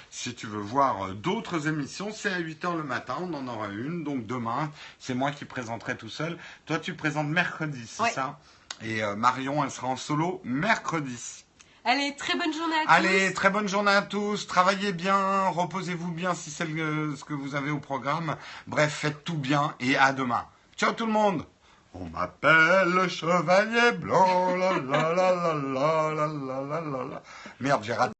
si tu veux voir d'autres émissions, c'est à 8h le matin, on en aura une. Donc demain, c'est moi qui présenterai tout seul. Toi, tu présentes mercredi, c'est ça? Et Marion, elle sera en solo mercredi. Allez, très bonne journée à tous. Allez, très bonne journée à tous. Travaillez bien, reposez-vous bien si c'est ce que vous avez au programme. Bref, faites tout bien et à demain. Ciao tout le monde. On m'appelle le chevalier blanc. La, la, la, la, la, la, la, la, la. Merde, j'ai raté.